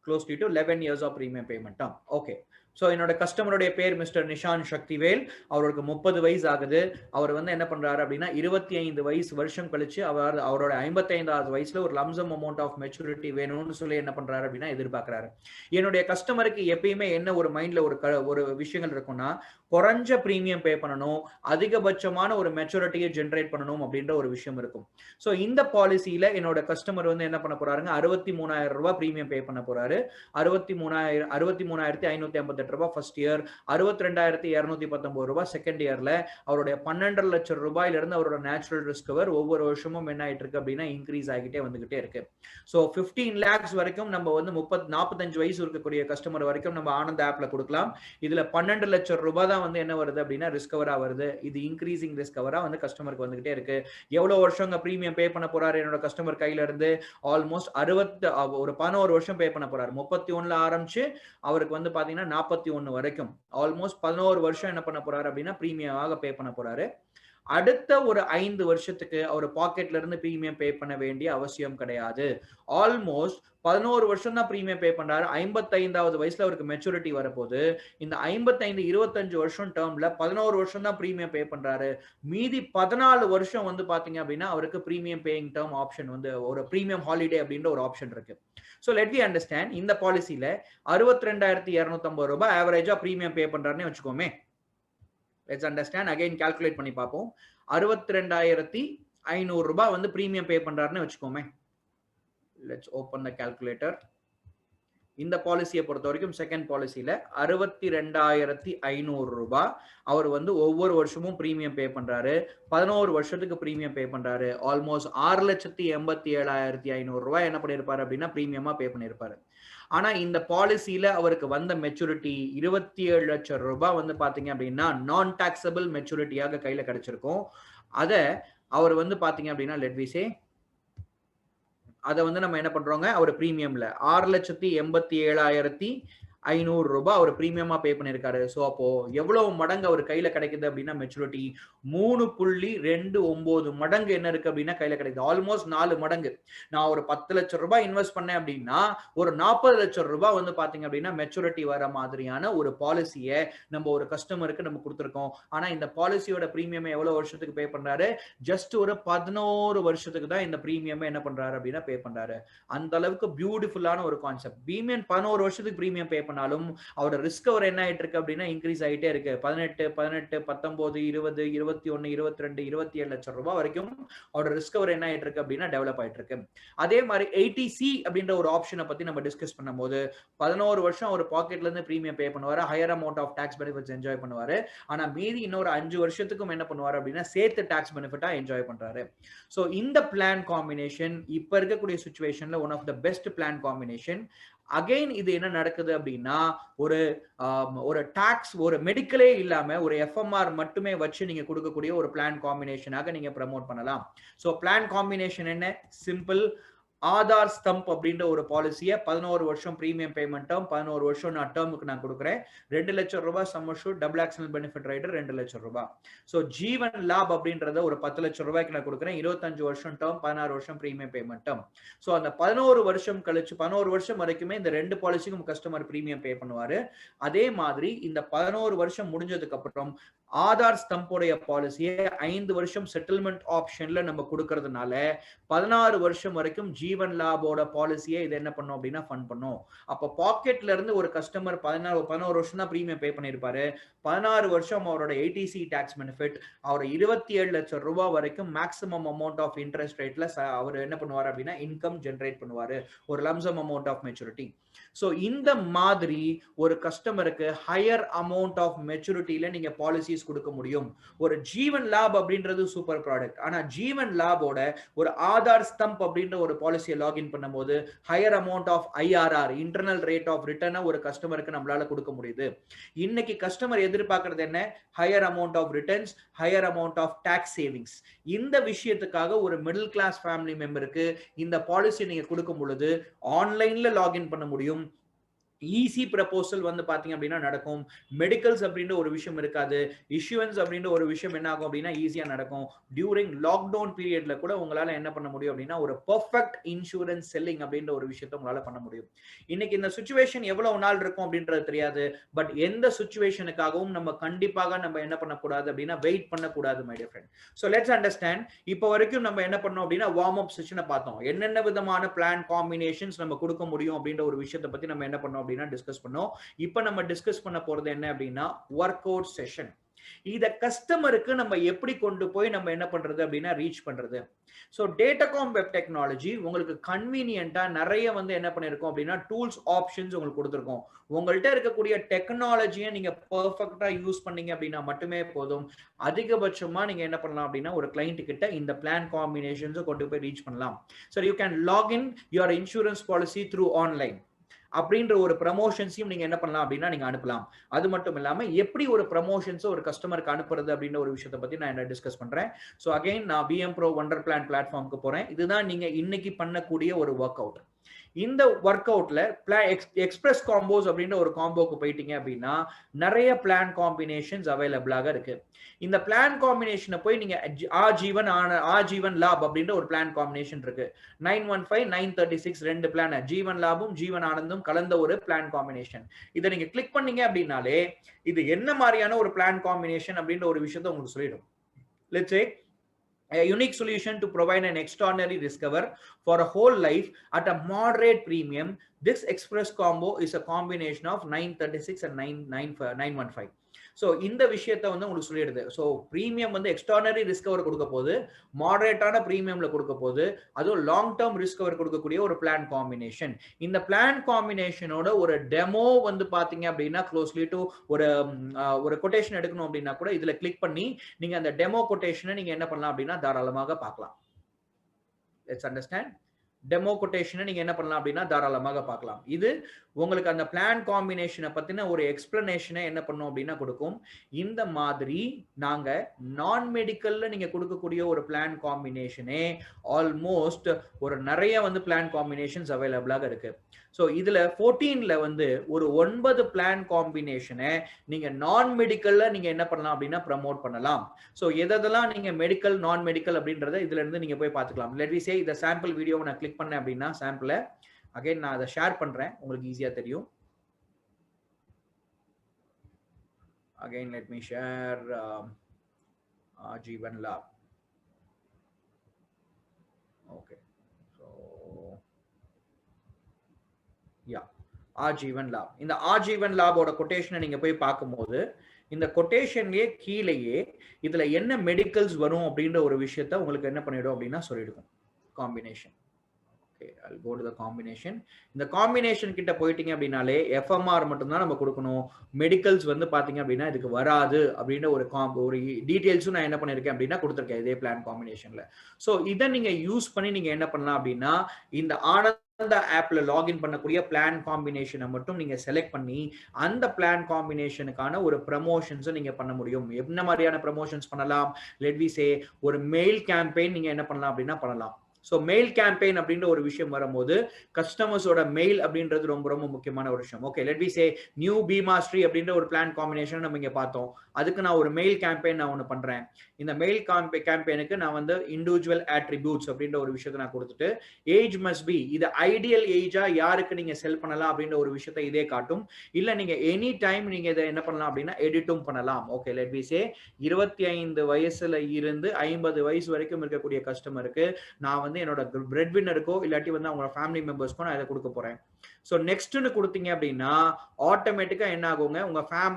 closely to 11 years of premium payment. Okay, so என்னோட கஸ்டமருடைய பேர் மிஸ்டர் நிஷான் சக்திவேல். அவருக்கு 30 வயசு ஆகுது. அவர் வந்து என்ன பண்றாரு அப்படின்னா 25 வருஷம் கழிச்சு அவரோட 55வது வயசுல ஒரு லம்சம் அமௌண்ட் ஆஃப் மெச்சூரிட்டி வேணும்னு சொல்லி என்ன பண்றாரு அப்படின்னா எதிர்பார்க்கிறாரு. என்னுடைய கஸ்டமருக்கு எப்பயுமே என்ன ஒரு மைண்ட்ல ஒரு விஷயங்கள் இருக்கும்னா குறைஞ்ச பிரீமியம் பே பண்ணணும், அதிகபட்சமான ஒரு மெச்சூரிட்டியை ஜென்ரேட் பண்ணணும் அப்படின்ற ஒரு விஷயம் இருக்கும். ஸோ இந்த பாலிசியில என்னோட கஸ்டமர் வந்து என்ன பண்ண போறாருங்க 63,000 ரூபாய் பிரீமியம் பே பண்ண போறாரு. 63,558 ரூபாய் ஃபர்ஸ்ட் இயர், 62,219 ரூபாய் செகண்ட் இயர்ல. அவருடைய 12 லட்சம் ரூபாயில இருந்து அவரோட நேச்சுரல் ரிஸ்கவர் ஒவ்வொரு வருஷமும் என்ன ஆயிட்டு இருக்கு அப்படின்னா இன்க்ரீஸ் ஆகிட்டே வந்துகிட்டே இருக்கு. ஸோ 15 lakhs வரைக்கும் நம்ம வந்து 45 வயசு இருக்கக்கூடிய கஸ்டமர் வரைக்கும் நம்ம ஆனந்த் ஆப்ல கொடுக்கலாம். இதுல 12 லட்சம் ரூபாய் தான் வந்து என்ன வருது அப்படின்னா ரிஸ்கவரா வருது. இது இன்க்ரீசிங் ரிஸ்கவரா வந்து கஸ்டமருக்கு வந்துகிட்டே இருக்கு. எவ்வளவு வருஷம் பிரீமியம் பே பண்ண போறாரு என்னோட கஸ்டமர் கையில இருந்து? ஆல்மோஸ்ட் 11 வருஷம் பே பண்ண போறாரு. 31ல ஆரம்பிச்சு அவருக்கு வந்து பாத்தீங்கன்னா 41 வரைக்கும் ஆல்மோஸ்ட் 11 வருஷம் என்ன பண்ண போறாரு அப்படின்னா பிரீமியமாக பே பண்ண போறாரு. அடுத்த ஒரு 5 வருஷத்துக்கு அவர் பாக்கெட்ல இருந்து பிரீமியம் பே பண்ண வேண்டிய அவசியம் கிடையாது. ஆல்மோஸ்ட் 11 வருஷம் தான் பிரீமியம் பே பண்றாரு. 55வது வயசுல அவருக்கு மெச்சூரிட்டி வரப்போது. இந்த 25 வருஷம் டேர்ம்ல 11 வருஷம் தான் பிரீமியம் பே பண்றாரு. மீதி 14 வருஷம் வந்து பாத்தீங்க அப்படின்னா அவருக்கு பிரீமியம் பேயிங் டேர்ம் ஆப்ஷன் வந்து ஒரு பிரீமியம் ஹாலிடே அப்படின்ற ஒரு ஆப்ஷன் இருக்கு. So let me understand, இந்த பாலிசில 62,250 ரூபாய் ஆவரேஜா பிரீமியம் பே பண்றாருன்னு வச்சுக்கோமே. Let's understand, again calculate பண்ணி பார்ப்போம். 62,500 ரூபாய் வந்து பிரீமியம் பே பண்றாருன்னு வச்சுக்கோமே. Let's open the calculator. இந்த பாலிசியை பொறுத்த வரைக்கும் செகண்ட் பாலிசியில 62,500 ரூபாய் அவர் வந்து ஒவ்வொரு வருஷமும் பிரீமியம் பே பண்றாரு. 11 வருஷத்துக்கு பிரீமியம் பே பண்றாரு. ஆல்மோஸ்ட் 6,87,500 ரூபாய் என்ன பண்ணிருப்பாரு அப்படின்னா பிரீமியமா பே பண்ணிருப்பாரு. ஆனா இந்த பாலிசியில அவருக்கு வந்த மெச்சூரிட்டி 27 லட்சம் ரூபாய் வந்து பாத்தீங்க அப்படின்னா நான் டாக்ஸபிள் மெச்சூரிட்டியாக கையில கிடைச்சிருக்கும். அத அவர் வந்து பாத்தீங்க அப்படின்னா லெட் வி சே அதை வந்து நம்ம என்ன பண்றோங்க அவர் பிரீமியம்ல 6,87,500 ரூபாய் அவர் பிரீமியமா பே பண்ணிருக்காரு. சோ அப்போ எவ்வளவு மடங்கு அவர் கையில கிடைக்குது அப்படின்னா மெச்சூரிட்டி 3.29 மடங்கு என்ன இருக்கு அப்படின்னா கையில கிடைக்குது. ஆல்மோஸ்ட் 4 மடங்கு. நான் ஒரு 10 லட்சம் ரூபாய் இன்வெஸ்ட் பண்ணேன் அப்படின்னா ஒரு 40 லட்சம் ரூபாய் வந்து பாத்தீங்க அப்படின்னா மெச்சூரிட்டி வர மாதிரியான ஒரு பாலிசியை நம்ம ஒரு கஸ்டமருக்கு நம்ம கொடுத்துருக்கோம். ஆனா இந்த பாலிசியோட பிரீமியம் எவ்வளவு வருஷத்துக்கு பே பண்றாரு? ஜஸ்ட் ஒரு 11 வருஷத்துக்கு தான் இந்த பிரீமியம் என்ன பண்றாரு அப்படின்னா பே பண்றாரு. அந்த அளவுக்கு பியூட்டிஃபுல்லான ஒரு கான்செப்ட். பிரீமியம் 11 வருஷத்துக்கு பிரீமியம் பே பண்ணாலும் அவரோட ரிஸ்க் அவர் என்ன ஆயிட்டு இருக்கு அப்படின்னா இன்க்ரீஸ் ஆயிட்டே இருக்கு. 18, 19, 20, 21, 22, 27 லட்சம் ரூபாய் வரைக்கும் அவரோட ரிஸ்க் அவர் என்ன ஆயிட்டு இருக்கு அப்படின்னா டெவலப் ஆயிட்டு இருக்கு. அதே மாதிரி 80C அப்படின்ற ஒரு ஆப்ஷனை பத்தி நம்ம டிஸ்கஸ் பண்ணும்போது 11 வருஷம் ஒரு பாக்கெட்ல இருந்து பிரீமியம் பே பண்ணுவாரு. Higher amount of tax benefits enjoy பண்ணுவாரு. ஆனா மீதி இன்னொரு 5 வருஷத்துக்கும் என்ன பண்ணுவாரு அப்படின்னா சேர்த்து டாக்ஸ் பெனிஃபிட்டா என்ஜாய் பண்றாரு. சோ இந்த பிளான் காம்பினேஷன் இப்ப இருக்கக்கூடிய சிச்சுவேஷன்ல one of the best plan combination. Again இது என்ன நடக்குது அப்படின்னா ஒரு டாக்ஸ் ஒரு மெடிக்கலே இல்லாம ஒரு எஃப்எம்ஆர் மட்டுமே வச்சு நீங்க கொடுக்கக்கூடிய ஒரு பிளான் காம்பினேஷனாக நீங்க ப்ரமோட் பண்ணலாம். சோ பிளான் காம்பினேஷன் என்ன? சிம்பிள். ஆதார் ஸ்தம்ப் அப்படின்ற ஒரு பாலிசியை 11 வருஷம் பிரீமியம் பேமெண்ட் டேர்ம், 11 வருஷம் நான் டேர்முக்கு நான் கொடுக்குறேன். 2 லட்சம் ரூபாய் sum assured, double accidental benefit rider 2 லட்சம் ரூபாய். ஸோ ஜீவன் லாப் அப்படின்றத ஒரு 10 லட்சம் ரூபாய்க்கு நான் கொடுக்குறேன். 25 வருஷம் டேர்ம், 16 வருஷம் பிரீமியம் பேமெண்ட் டேர்ம். ஸோ அந்த 11 வருஷம் கழிச்சு 11 வருஷம் வரைக்குமே இந்த 2 பாலிசிக்கும் கஸ்டமர் பிரீமியம் பே பண்ணுவாரு. அதே மாதிரி இந்த 11 வருஷம் முடிஞ்சதுக்கு அப்புறம் ஆதார் ஸ்தம்போடைய பாலிசியை 5 வருஷம் செட்டில்மெண்ட் ஆப்ஷன்ல நம்ம கொடுக்கறதுனால 16 வருஷம் வரைக்கும் ஜீவன் லாபோட பாலிசியை இது என்ன பண்ணும் அப்படின்னா ஃபண்ட் பண்ணும். அப்ப பாக்கெட்ல இருந்து ஒரு கஸ்டமர் 11 வருஷம் தான் பிரீமியம் பே பண்ணிருப்பாரு. 16 வருஷம் அவரோட ஏடிசி டாக்ஸ் பெனிஃபிட், அவர் 27 லட்சம் ரூபாய் வரைக்கும் மேக்ஸிமம் அமௌண்ட் ஆஃப் இன்ட்ரெஸ்ட் ரேட்ல அவர் என்ன பண்ணுவார் அப்படின்னா இன்கம் ஜெனரேட் பண்ணுவாரு, ஒரு lump sum amount of maturity. So இந்த மாதிரி ஒரு கஸ்டமருக்கு ஹையர் அமௌண்ட் ஆஃப் மெச்சூரிட்டியில நீங்க பாலிசிஸ் கொடுக்க முடியும். ஒரு ஜீவன் லாப் அப்படின்றது சூப்பர் ப்ராடக்ட். ஆனா ஜீவன் லாபோட ஒரு ஆதார் ஸ்தம்ப் அப்படின்ற ஒரு பாலிசியை லாகின் பண்ணும்போது higher amount of IRR, internal rate of ரிட்டர்னை ஒரு கஸ்டமருக்கு நம்மளால கொடுக்க முடியுது. இன்னைக்கு கஸ்டமர் எதிர்பார்க்கறது என்ன? Higher amount of returns, higher amount of tax savings. இந்த விஷயத்துக்காக ஒரு மிடில் கிளாஸ் ஃபேமிலி மெம்பருக்கு இந்த பாலிசி நீங்க கொடுக்கும் பொழுது ஆன்லைன்ல லாகின் பண்ண முடியும். ஈஸி ப்ரப்போசல் வந்து பாத்தீங்க அப்படின்னா நடக்கும். மெடிக்கல்ஸ் அப்படின்ற ஒரு விஷயம் இருக்காது. இஷ்யூவன்ஸ் அப்படின்ற ஒரு விஷயம் என்ன ஆகும் அப்படின்னா ஈஸியா நடக்கும். டியூரிங் லாக்டவுன் பீரியட்ல கூட உங்களால என்ன பண்ண முடியும் அப்படின்னா ஒரு பெர்ஃபெக்ட் இன்சூரன்ஸ் செல்லிங் அப்படின்ற ஒரு விஷயத்தை உங்களால பண்ண முடியும். இன்னைக்கு இந்த சுச்சுவேஷன் எவ்வளவு நாள் இருக்கும் அப்படின்றது தெரியாது. பட் எந்த சுச்சுவேஷனுக்காகவும் நம்ம கண்டிப்பாக நம்ம என்ன பண்ணக்கூடாது அப்படின்னா வெயிட் பண்ணக்கூடாது my dear friend. So let's understand. இப்போ வரைக்கும் நம்ம என்ன பண்ணோம் அப்படின்னா வார்ம் அப் செஷனை பார்த்தோம். என்னென்ன விதமான பிளான் காம்பினேஷன்ஸ் நம்ம கொடுக்க முடியும் அப்படின்ற ஒரு விஷயத்தை பத்தி நம்ம என்ன பண்ணோம் டிஸ்கஸ் பண்ணோம். இப்போ நம்ம டிஸ்கஸ் பண்ண போறது என்ன அப்படின்னா ஒர்க் அவுட் செஷன். இத கஸ்டமருக்கு நம்ம எப்படி கொண்டு போய் நம்ம என்ன பண்றது அப்படின்னா ரீச் பண்றது. சோ டேட்டாகாம் வெப் டெக்னாலஜி உங்களுக்கு கன்வீனியன்ட்டா நிறைய வந்து என்ன பண்ணிருக்கோம் அப்படின்னா டூல்ஸ் ஆப்ஷன்ஸ் உங்களுக்கு கொடுத்துருக்கோம். உங்கள்கிட்ட இருக்கக்கூடிய டெக்னாலஜியை நீங்க பெர்ஃபெக்ட்டா யூஸ் பண்ணீங்க அப்படின்னா மட்டுமே போதும். அதிகபட்சமா நீங்க என்ன பண்ணலாம் அப்படின்னா ஒரு கிளைண்ட் கிட்ட இந்த பிளான் காம்பினேஷன்ஸ் கொண்டு போய் ரீச் பண்ணலாம். So you can log in your insurance policy through online அப்படின்ற ஒரு ப்ரமோஷன்ஸையும் நீங்க என்ன பண்ணலாம் அப்படின்னா நீங்க அனுப்பலாம். அது மட்டும் இல்லாம எப்படி ஒரு ப்ரமோஷன்ஸ் ஒரு கஸ்டமருக்கு அனுப்புறது அப்படின்ற ஒரு விஷயத்தை பத்தி நான் என்ன டிஸ்கஸ் பண்றேன். ஸோ அகைன் நான் பிஎம் ப்ரோ வண்டர் பிளான் பிளாட்ஃபார்முக்கு போறேன். இதுதான் நீங்க இன்னைக்கு பண்ணக்கூடிய ஒரு ஒர்க் அவுட். இந்த ஒர்க் அவுட்ல எக்ஸ்பிரஸ் காம்போஸ் அப்படின்ற ஒரு காம்போக்கு போயிட்டீங்க அப்படின்னா நிறைய பிளான் காம்பினேஷன்ஸ் அவைலபிளாக இருக்கு. இந்த பிளான் காம்பினேஷனை போய் நீங்க ஆஜீவன் லாப் அப்படின்ற ஒரு பிளான் காம்பினேஷன் இருக்கு. 915 936 ரெண்டு பிளான், ஜீவன் லாபும் ஜீவன் ஆனந்தும் கலந்த ஒரு பிளான் காம்பினேஷன். இதை நீங்க கிளிக் பண்ணீங்க அப்படின்னாலே இது என்ன மாதிரியான ஒரு பிளான் காம்பினேஷன் அப்படின்ற ஒரு விஷயத்தை உங்களுக்கு சொல்லிடும். Let's say a unique solution to provide an extraordinary risk cover for a whole life at a moderate premium. This express combo is a combination of 936 and 915. So இந்த விஷயத்த வந்து உங்களுக்கு சொல்லிடுது. ஸோ ப்ரீமியம் வந்து எக்ஸ்ட்ரானரி ரிஸ்க் கவர் கொடுக்க போது, மாடரேட்டான ப்ரீமியம்ல கொடுக்க போது, அதுவும் லாங் டேர்ம் ரிஸ்க் கவர் கொடுக்கக்கூடிய ஒரு பிளான் காம்பினேஷன். இந்த பிளான் காம்பினேஷனோட ஒரு டெமோ வந்து பாத்தீங்க அப்படின்னா க்ளோஸ்லி டு ஒரு கொட்டேஷன் எடுக்கணும் அப்படின்னா கூட இதுல கிளிக் பண்ணி நீங்க அந்த டெமோ கொட்டேஷனை நீங்க என்ன பண்ணலாம் அப்படின்னா தாராளமாக பார்க்கலாம். Let's understand. டெமோ கொட்டேஷனை நீங்க என்ன பண்ணலாம் அப்படின்னா தாராளமாக பார்க்கலாம். இது உங்களுக்கு அந்த பிளான் காம்பினேஷனை பத்தின ஒரு எக்ஸ்பிளனேஷனை என்ன பண்ணும் அப்படின்னா கொடுக்கும். இந்த மாதிரி நாங்க நான் மெடிக்கல்ல நீங்க கொடுக்கக்கூடிய ஒரு பிளான் காம்பினேஷனே ஆல்மோஸ்ட் ஒரு நிறைய வந்து பிளான் காம்பினேஷன்ஸ் அவைலபிளாக இருக்கு. ஸோ இதுல 14ல வந்து ஒரு 9 பிளான் காம்பினேஷனை நீங்க நான் மெடிக்கல்ல நீங்க என்ன பண்ணலாம் அப்படின்னா ப்ரமோட் பண்ணலாம். ஸோ எதெல்லாம் நீங்க மெடிக்கல் நான் மெடிக்கல் அப்படின்றத இதுல இருந்து நீங்க போய் பார்த்துக்கலாம். லெட் வி சே இந்த சாம்பிள் வீடியோவை நான் கிளிக் பண்ணேன் அப்படின்னா சாம்பிளை அகைன் நான் அதை ஷேர் பண்றேன், உங்களுக்கு ஈஸியா தெரியும். அகைன் லெட் மீ ஷேர் ஜீவன் லாப். ஓகே, ஸோ யா ஆஜீவன் லாப். இந்த ஆஜீவன் லாபோட கொட்டேஷனை நீங்க போய் பார்க்கும்போது இந்த கொட்டேஷன்லயே கீழேயே இதுல என்ன மெடிக்கல்ஸ் வரும் அப்படின்ற ஒரு விஷயத்த உங்களுக்கு என்ன பண்ணிடும் அப்படின்னா சொல்லிடுவோம். Combination. I'll go to the combination. இந்த காம்பினேஷன் கிட்ட போயிட்டீங்க அப்படின்னாலே எஃப்எம்ஆர் மட்டும் தான் நம்ம கொடுக்கணும். மெடிக்கல்ஸ் வந்து பாத்தீங்க அப்படின்னா இதுக்கு வராது அப்படின்ற ஒரு டீடைல்ஸும் நான் என்ன பண்ணிருக்கேன் அப்படின்னா கொடுத்துருக்கேன் இதே பிளான் காம்பினேஷன்ல. ஸோ இதை நீங்க யூஸ் பண்ணி நீங்க என்ன பண்ணலாம் அப்படின்னா இந்த ஆனந்த ஆப்ல லாகின் பண்ணக்கூடிய பிளான் காம்பினேஷனை மட்டும் நீங்க செலக்ட் பண்ணி அந்த பிளான் காம்பினேஷனுக்கான ஒரு ப்ரமோஷன்ஸை நீங்க பண்ண முடியும். என்ன மாதிரியான ப்ரமோஷன்ஸ் பண்ணலாம்? லெட் வி சே ஒரு மெயில் கேம்பெயின் நீங்க என்ன பண்ணலாம் அப்படின்னா பண்ணலாம். ஸோ மெயில் கேம்பெயின் அப்படின்ற ஒரு விஷயம் வரும்போது கஸ்டமர்ஸோட மெயில் அப்படின்றது ரொம்ப ரொம்ப முக்கியமான ஒரு விஷயம். Okay, let we say new Bima Shri அப்படின்ற ஒரு பிளான் காம்பினேஷன் நம்ம இங்க பார்த்தோம். அதுக்கு நான் ஒரு மெயில் கேம்பெயின் நான் ஒன்று பண்றேன். இந்த மெயில் கேம்பெயினுக்கு நான் வந்து இண்டிவிஜுவல் ஆட்ரிபியூட்ஸ் அப்படின்ற ஒரு விஷயத்தை நான் கொடுத்துட்டு ஏஜ் மஸ்ட் பி, இது ஐடியல் ஏஜா யாருக்கு நீங்க செல் பண்ணலாம் அப்படின்ற ஒரு விஷயத்தை இதே காட்டும். இல்ல நீங்க எனி டைம் நீங்க இதை என்ன பண்ணலாம் அப்படின்னா எடிட்டும் பண்ணலாம். ஓகே, லெட் வி சே 25 வயசுல இருந்து 50 வயசு வரைக்கும் இருக்கக்கூடிய கஸ்டமருக்கு நான் வந்து என்னோட பிரெட் வின்னருக்கோ இல்லாட்டி வந்து அவங்களோட ஃபேமிலி மெம்பர்ஸ்க்கோ நான் இதை கொடுக்க போறேன். ஸோ நெக்ஸ்ட்னு கொடுத்தீங்க அப்படின்னா ஆட்டோமேட்டிக்கா என்ன ஆகுங்க,